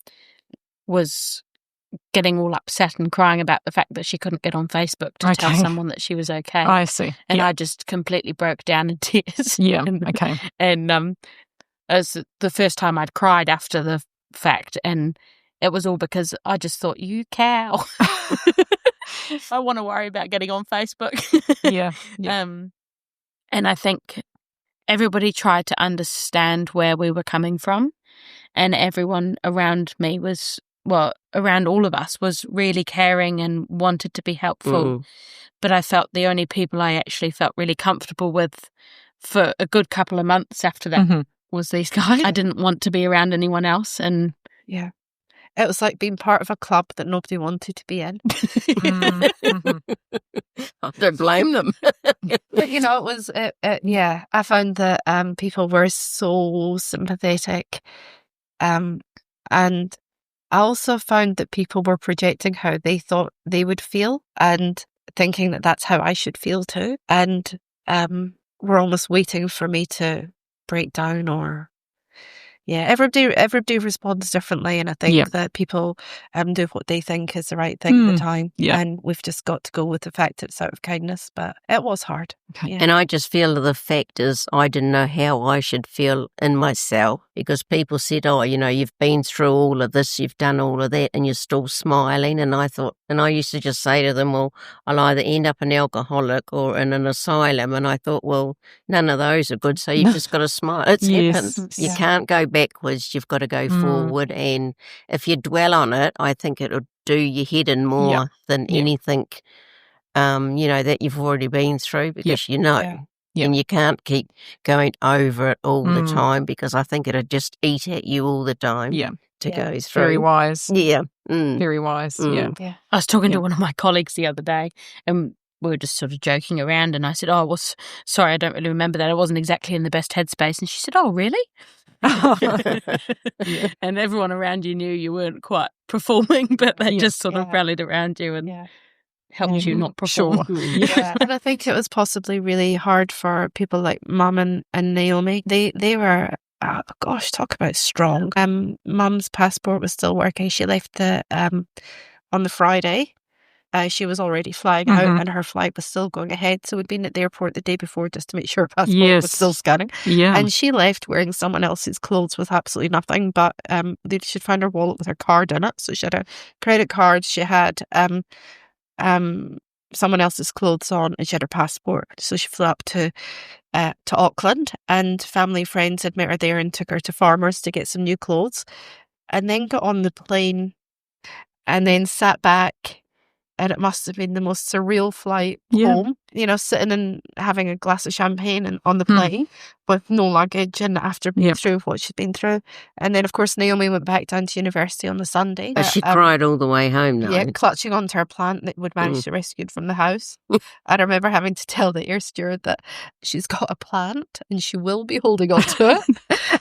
was getting all upset and crying about the fact that she couldn't get on Facebook to tell someone that she was okay. I see. And I just completely broke down in tears. Yeah, And it was the first time I'd cried after the fact, and it was all because I just thought, you cow. I want to worry about getting on Facebook. Yeah. And I think everybody tried to understand where we were coming from, and everyone around me around all of us was really caring and wanted to be helpful. But I felt the only people I actually felt really comfortable with for a good couple of months after that was these guys. I didn't want to be around anyone else. And yeah, it was like being part of a club that nobody wanted to be in. I don't blame them. But it was I found that people were so sympathetic, and I also found that people were projecting how they thought they would feel and thinking that that's how I should feel too, and were almost waiting for me to break down or. Yeah, everybody responds differently, and I think that people do what they think is the right thing at the time, and we've just got to go with the fact it's out of kindness, but it was hard. Okay. Yeah. And I just feel the fact is I didn't know how I should feel in myself, because people said, oh, you've been through all of this, you've done all of that, and you're still smiling. And I thought, and I used to just say to them, well, I'll either end up an alcoholic or in an asylum. And I thought, well, none of those are good, so you've just got to smile. It's happened. You can't go backwards, you've got to go forward. And if you dwell on it, I think it'll do your head in more than anything, that you've already been through, because and you can't keep going over it all the time, because I think it'll just eat at you all the time to go through. Very wise. Yeah. Very wise. Yeah. I was talking to one of my colleagues the other day, and we were just sort of joking around, and I said, oh, well, sorry, I don't really remember that. I wasn't exactly in the best headspace. And she said, oh, really? And everyone around you knew you weren't quite performing, but they just sort of rallied around you and helped you not perform. Sure. And I think it was possibly really hard for people like Mum and Naomi. They were, talk about strong. Mum's passport was still working. She left on the Friday. She was already flying out, and her flight was still going ahead. So we'd been at the airport the day before just to make sure her passport was still scanning. Yeah. And she left wearing someone else's clothes with absolutely nothing, but she'd found her wallet with her card in it. So she had a credit card, she had someone else's clothes on, and she had her passport. So she flew up to Auckland, and family friends had met her there and took her to Farmers to get some new clothes, and then got on the plane and then sat back. And it must have been the most surreal flight home, sitting and having a glass of champagne and on the plane with no luggage, and after being through what she'd been through. And then, of course, Naomi went back down to university on the Sunday. But she cried all the way home, though. Yeah, clutching onto her plant that would manage to rescue from the house. I remember having to tell the air steward that she's got a plant and she will be holding on to it.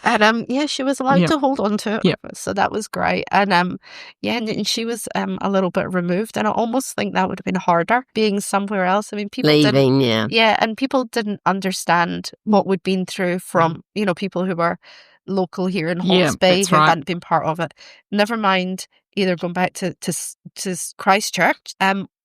And she was allowed to hold on to it. Yeah. So that was great. And and she was a little bit removed. And I almost think that would have been harder being somewhere else. I mean, people leaving, and people didn't understand what we'd been through from, people who were local here in Hawke's Bay who hadn't been part of it. Never mind either going back to Christchurch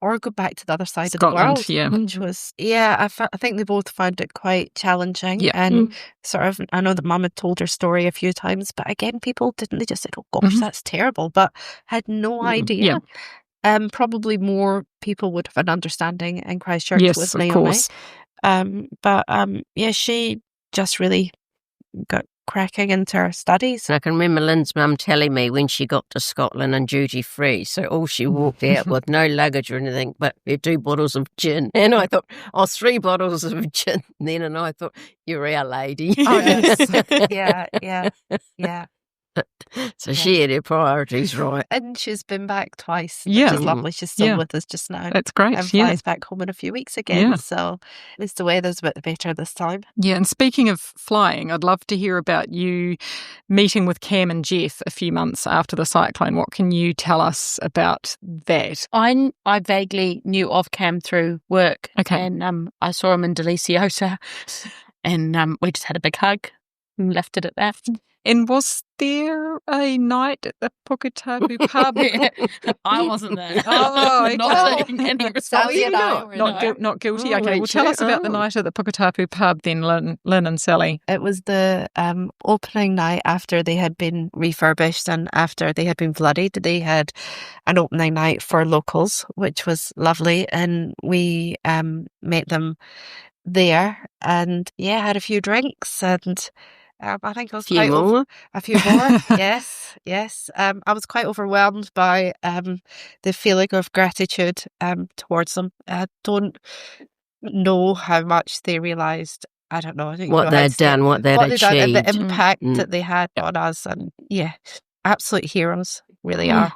or go back to the other side Scotland, of the world, which was, I think they both found it quite challenging. And sort of, I know that Mum had told her story a few times, but again, people didn't, they just said, oh gosh, that's terrible, but had no idea. Probably more people would have an understanding in Christchurch with Naomi. Course. She just really got cracking into her studies. I can remember Lynn's mum telling me when she got to Scotland and duty free, so all she walked out with, no luggage or anything, but her 2 bottles of gin. And I thought, 3 bottles of gin then, and I thought, you're our lady. Oh, yes. Yeah. So she had her priorities right. And she's been back twice, Yeah. which is lovely. She's still with us just now. That's great. And flies back home in a few weeks again. So at least the weather's a bit better this time. Yeah, and speaking of flying, I'd love to hear about you meeting with Cam and Jeff a few months after the cyclone. What can you tell us about that? I vaguely knew of Cam through work. Okay. And I saw him in Deliciosa, and we just had a big hug and left it at that. And was there a night at the Puketapu pub? I wasn't there. Oh, okay. Not taking any Sally and I responsibility. were Not guilty. Oh, Okay, well, tell us about the oh. night at the Puketapu pub then, Lynn and Sally. It was the opening night after they had been refurbished and after they had been flooded. They had an opening night for locals, which was lovely. And we met them there and, had a few drinks and... I think I was A few more. Yes. I was quite overwhelmed by the feeling of gratitude towards them. I don't know how much they realised. I don't know. I think What they'd done, what they'd done, and achieved. the impact Mm. that they had on us. And absolute heroes, really are.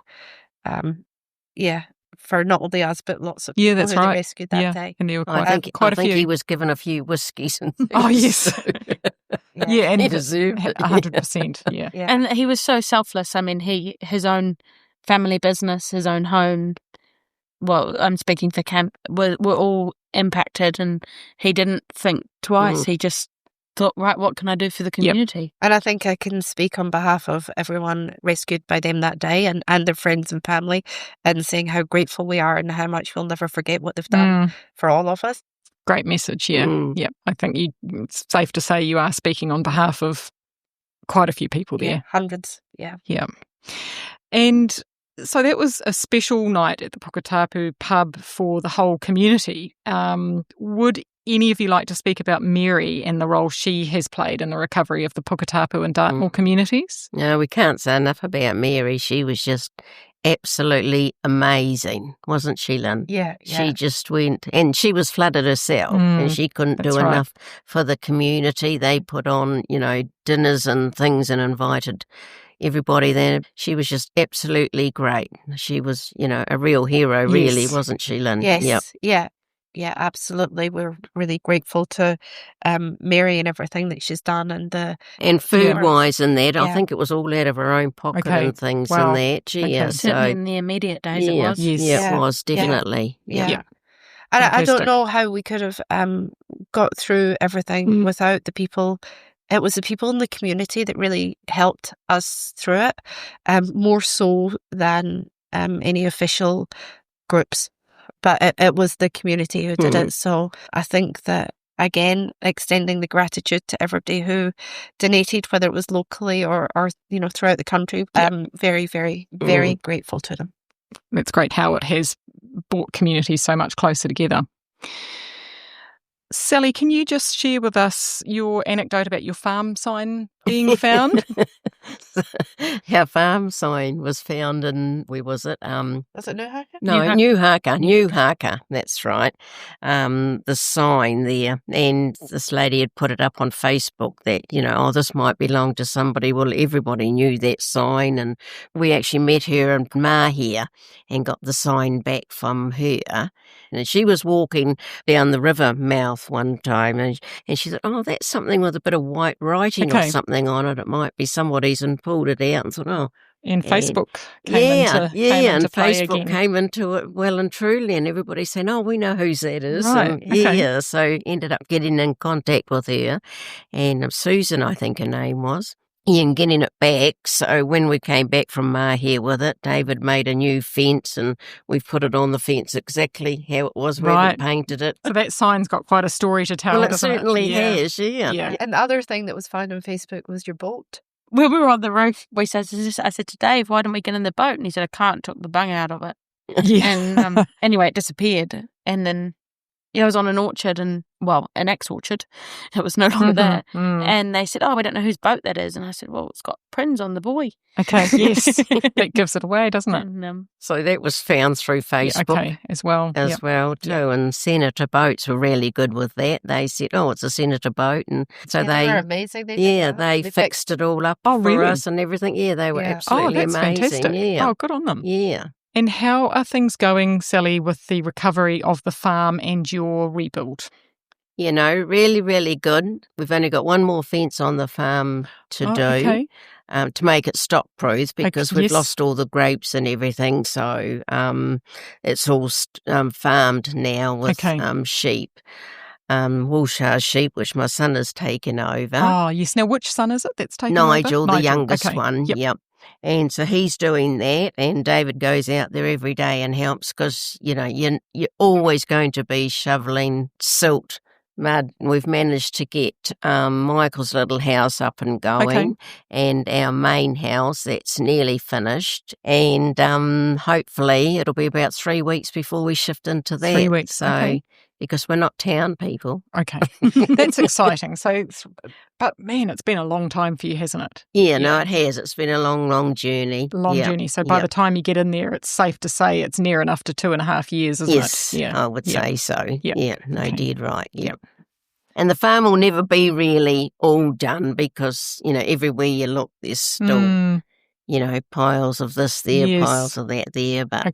For not only us, but lots of people that's who they right. rescued that day. And there were I think quite a few. he was given a few whiskies and things. Oh, yes. And He deserved it. 100%. Yeah. And he was so selfless. I mean, his own family business, his own home. Well, I'm speaking for Cam. Were all impacted, and he didn't think twice. He just thought, right, what can I do for the community? And I think I can speak on behalf of everyone rescued by them that day and their friends and family and saying how grateful we are and how much we'll never forget what they've done for all of us. Great message, yeah. Yeah, I think it's safe to say you are speaking on behalf of quite a few people there. Yeah, hundreds, yeah. And so that was a special night at the Puketapu pub for the whole community. Would any of you like to speak about Mary and the role she has played in the recovery of the Puketapu and Dartmoor communities? No, we can't say enough about Mary. She was just absolutely amazing, wasn't she, Lynn? Yeah. She just went, and she was flooded herself, and she couldn't do enough for the community. They put on, dinners and things and invited everybody there. She was just absolutely great. She was, a real hero, really, wasn't she, Lynn? Yes, yeah, absolutely. We're really grateful to Mary and everything that she's done. And food-wise and that, I think it was all out of her own pocket and things and that. Yeah, certainly in the immediate days it was. Yes. It was, definitely. Yeah. And I don't know how we could have got through everything without the people. It was the people in the community that really helped us through it, more so than any official groups. But it was the community who did it. So I think that, again, extending the gratitude to everybody who donated, whether it was locally or throughout the country, very, very, very grateful to them. It's great how it has brought communities so much closer together. Sally, can you just share with us your anecdote about your farm sign being found? Our farm sign was found in, where was it? Was it New Hawke? No, New Hawke, that's right. The sign there, and this lady had put it up on Facebook that, this might belong to somebody. Well, everybody knew that sign, and we actually met her in Mahia and got the sign back from her. And she was walking down the river mouth one time, and she thought, oh, that's something with a bit of white writing or something on it. It might be somebody's, and pulled it out and thought, oh. And Facebook came into play Facebook again. came into it well and truly, and everybody saying, oh, we know whose that is. Right, and, so ended up getting in contact with her, and Susan, I think her name was. And getting it back. So when we came back from Mahia with it, David made a new fence, and we've put it on the fence exactly how it was. We haven't painted it. So that sign's got quite a story to tell. Well, it certainly has, yeah. And the other thing that was found on Facebook was your boat. When we were on the roof, I said to Dave, why don't we get in the boat? And he said, I can't, took the bung out of it. Yeah. And anyway, it disappeared. And then I was on an orchard an ex-orchard. It was no longer there. And they said, we don't know whose boat that is. And I said, well, it's got Prins on the buoy. Okay, yes. That gives it away, doesn't it? And, so that was found through Facebook as well. Well, too. And Senator Boats were really good with that. They said, it's a Senator boat. And so they were amazing. They fixed it all up for us and everything. Yeah, they were absolutely that's amazing. Fantastic. Yeah. Oh, good on them. Yeah. And how are things going, Sally, with the recovery of the farm and your rebuild? Really, really good. We've only got one more fence on the farm to do to make it stock-proof because we've lost all the grapes and everything. So it's all farmed now with sheep. Wiltshire sheep, which my son has taken over. Oh, yes. Now, which son is it that's taken over? Nigel, the youngest one. Yep. And so he's doing that, and David goes out there every day and helps because, you're always going to be shoveling silt, mud. We've managed to get Michael's little house up and going and our main house that's nearly finished. And hopefully it'll be about 3 weeks before we shift into that. 3 weeks, So because we're not town people. Okay. That's exciting. But man, it's been a long time for you, hasn't it? Yeah, no, it has. It's been a long, long journey. Journey. So by the time you get in there, it's safe to say it's near enough to 2.5 years, isn't it? Yes, I would say so. Yep. Yeah, no, dead right. Yep. And the farm will never be really all done because, everywhere you look, there's still, piles of this there, piles of that there. But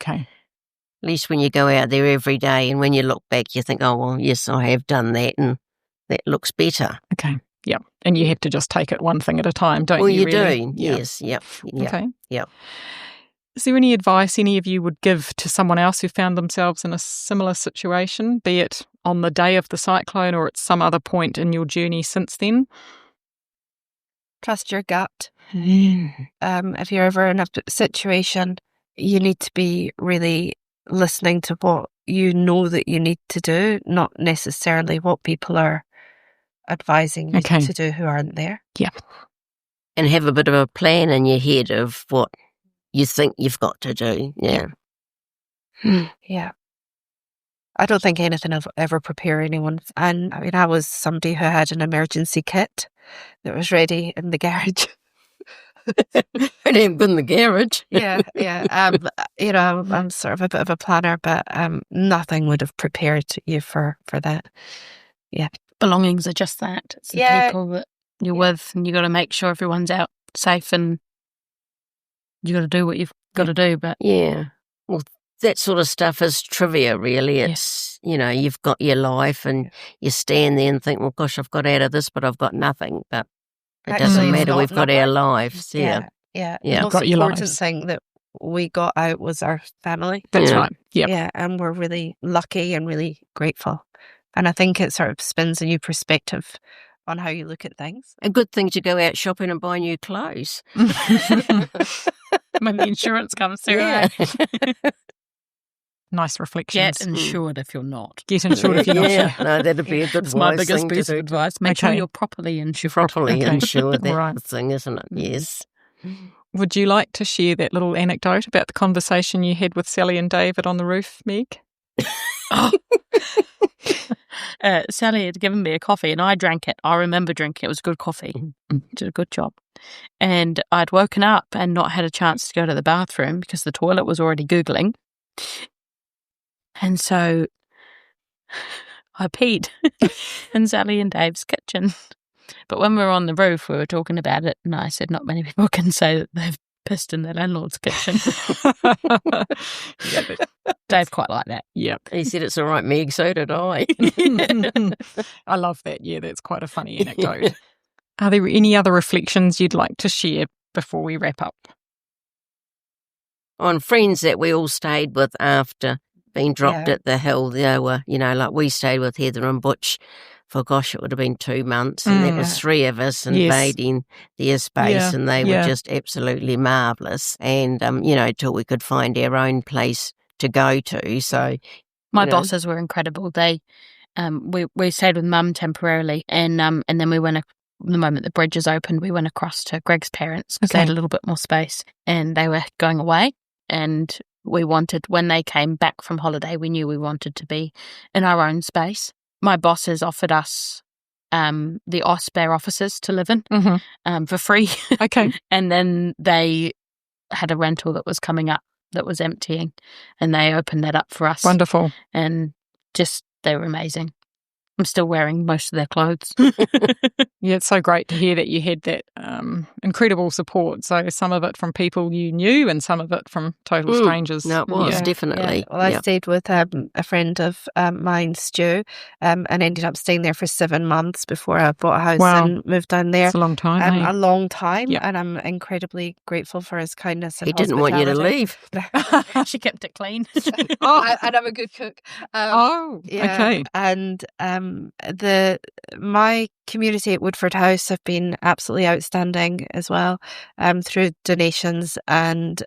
at least when you go out there every day and when you look back, you think, oh, well, yes, I have done that and that looks better. Okay. Yeah. And you have to just take it one thing at a time, don't you? Well, you really? do. Yes. Yep. Okay. Yep. Is there any advice any of you would give to someone else who found themselves in a similar situation, be it on the day of the cyclone or at some other point in your journey since then? Trust your gut. If you're ever in a situation, you need to be really listening to what you know that you need to do, not necessarily what people are advising you to do who aren't there. Yeah. And have a bit of a plan in your head of what you think you've got to do. Yeah. Yeah. I don't think anything will ever prepare anyone. And I was somebody who had an emergency kit that was ready in the garage. It ain't been the garage. Yeah. I'm sort of a bit of a planner, but nothing would have prepared you for that. Yeah. Belongings are just that. It's the people that you're with, and you got to make sure everyone's out safe, and you got to do what you've got to do. But well, that sort of stuff is trivia, really. It's you've got your life, and you stand there and think, well, gosh, I've got out of this, but I've got nothing. But it doesn't matter. We've got our lives. Yeah. The most important thing that we got out was our family. That's right. Yeah, and we're really lucky and really grateful. And I think it sort of spins a new perspective on how you look at things. A good thing to go out shopping and buy new clothes. When the insurance comes through. Yeah. Nice reflections. Get insured if you're not. Get insured if you're not. Yeah, no, that'd be a good It's my biggest piece of advice. Make sure you're properly insured. Insured, that's the thing, isn't it? Yes. Would you like to share that little anecdote about the conversation you had with Sally and David on the roof, Meg? Sally had given me a coffee and I drank it. I remember drinking it. It was good coffee. Did a good job. And I'd woken up and not had a chance to go to the bathroom because the toilet was already Googling. And so I peed in Sally and Dave's kitchen. But when we were on the roof, we were talking about it, and I said not many people can say that they've pissed in their landlord's kitchen. Dave quite liked that. Yeah. He said it's all right, Meg, so did I. I love that. Yeah, that's quite a funny anecdote. Are there any other reflections you'd like to share before we wrap up? On friends that we all stayed with after being dropped at the hill, they were, like we stayed with Heather and Butch for, it would have been 2 months, and that was 3 of us invading their space, and they were just absolutely marvellous. And, till we could find our own place to go to. So my bosses were incredible. They, we stayed with Mum temporarily, and then we went. The moment the bridges opened, we went across to Greg's parents because they had a little bit more space, and they were going away. And we wanted, when they came back from holiday, we knew we wanted to be in our own space. My bosses offered us the OSPAR offices to live in for free. Okay. And then they had a rental that was coming up that was emptying, and they opened that up for us. Wonderful. And they were amazing. I'm still wearing most of their clothes. Yeah, it's so great to hear that you had that incredible support. So some of it from people you knew and some of it from total strangers. No, it was, definitely. Yeah. Well, I stayed with a friend of mine, Stu, and ended up staying there for 7 months before I bought a house and moved down there. It's a long time, A long time, Yep. and I'm incredibly grateful for his kindness and He didn't want you to leave. She kept it clean. And I'm a good cook. Okay. And my community at Woodford House have been absolutely outstanding as well, through donations and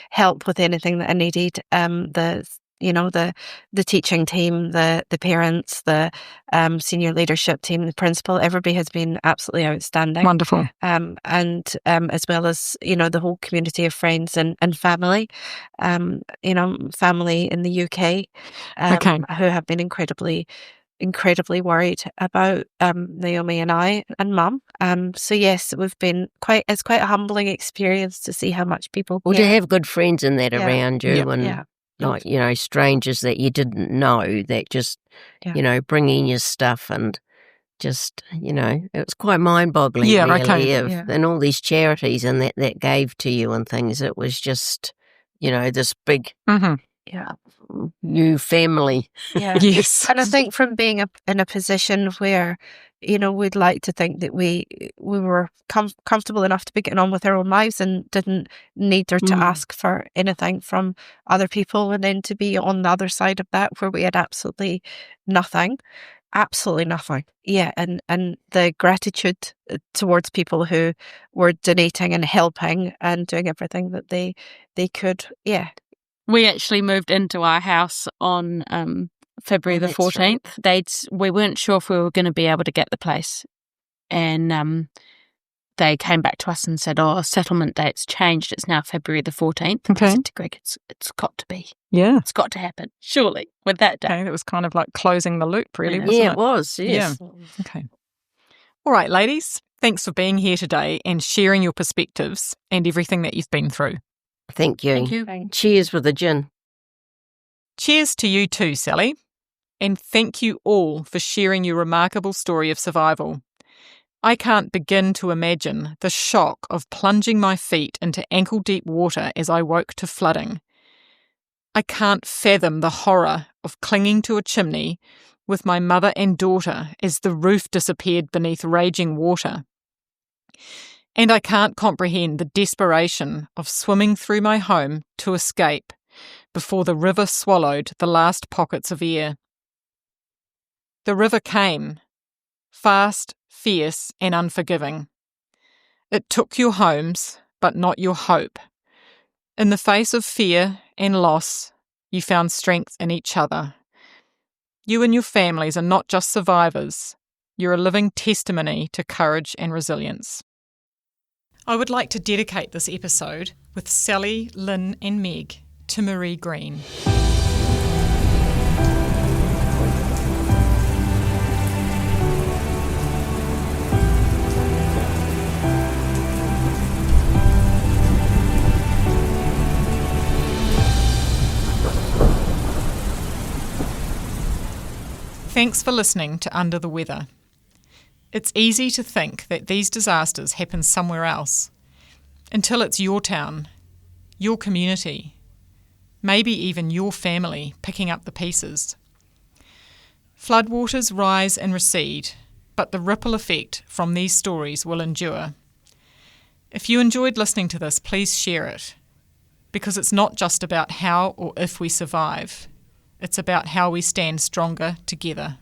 help with anything that I needed. The teaching team, the parents, the senior leadership team, the principal, everybody has been absolutely outstanding. Wonderful. And as well as, the whole community of friends and family, family in the UK, who have been incredibly worried about Naomi and I and Mum. So yes, it's quite a humbling experience to see how much people care. Well, to have good friends in that around you and like, strangers that you didn't know that just, bringing you stuff and just, it was quite mind-boggling really. And all these charities and that gave to you and things. It was just, this big new family. Yeah. Yes. And I think from being in a position where, we'd like to think that we were comfortable enough to be getting on with our own lives and didn't need to ask for anything from other people, and then to be on the other side of that where we had absolutely nothing. Yeah. And the gratitude towards people who were donating and helping and doing everything that they could. Yeah. We actually moved into our house on February the 14th. Right. We weren't sure if we were going to be able to get the place. And they came back to us and said, settlement date's changed. It's now February the 14th. Okay. I said to Greg, it's got to be. Yeah. It's got to happen, surely, with that day. Okay, that was kind of like closing the loop, really, wasn't Yeah, it? it was, yes. Yeah. Okay. All right, ladies, thanks for being here today and sharing your perspectives and everything that you've been through. Thank you. Thank you. Cheers with a gin. Cheers to you too, Sally. And thank you all for sharing your remarkable story of survival. I can't begin to imagine the shock of plunging my feet into ankle-deep water as I woke to flooding. I can't fathom the horror of clinging to a chimney with my mother and daughter as the roof disappeared beneath raging water. And I can't comprehend the desperation of swimming through my home to escape before the river swallowed the last pockets of air. The river came, fast, fierce and unforgiving. It took your homes, but not your hope. In the face of fear and loss, you found strength in each other. You and your families are not just survivors, you're a living testimony to courage and resilience. I would like to dedicate this episode with Sally, Lynn and Meg to Marie Green. Thanks for listening to Under the Weather. It's easy to think that these disasters happen somewhere else, until it's your town, your community, maybe even your family picking up the pieces. Floodwaters rise and recede, but the ripple effect from these stories will endure. If you enjoyed listening to this, please share it, because it's not just about how or if we survive. It's about how we stand stronger together.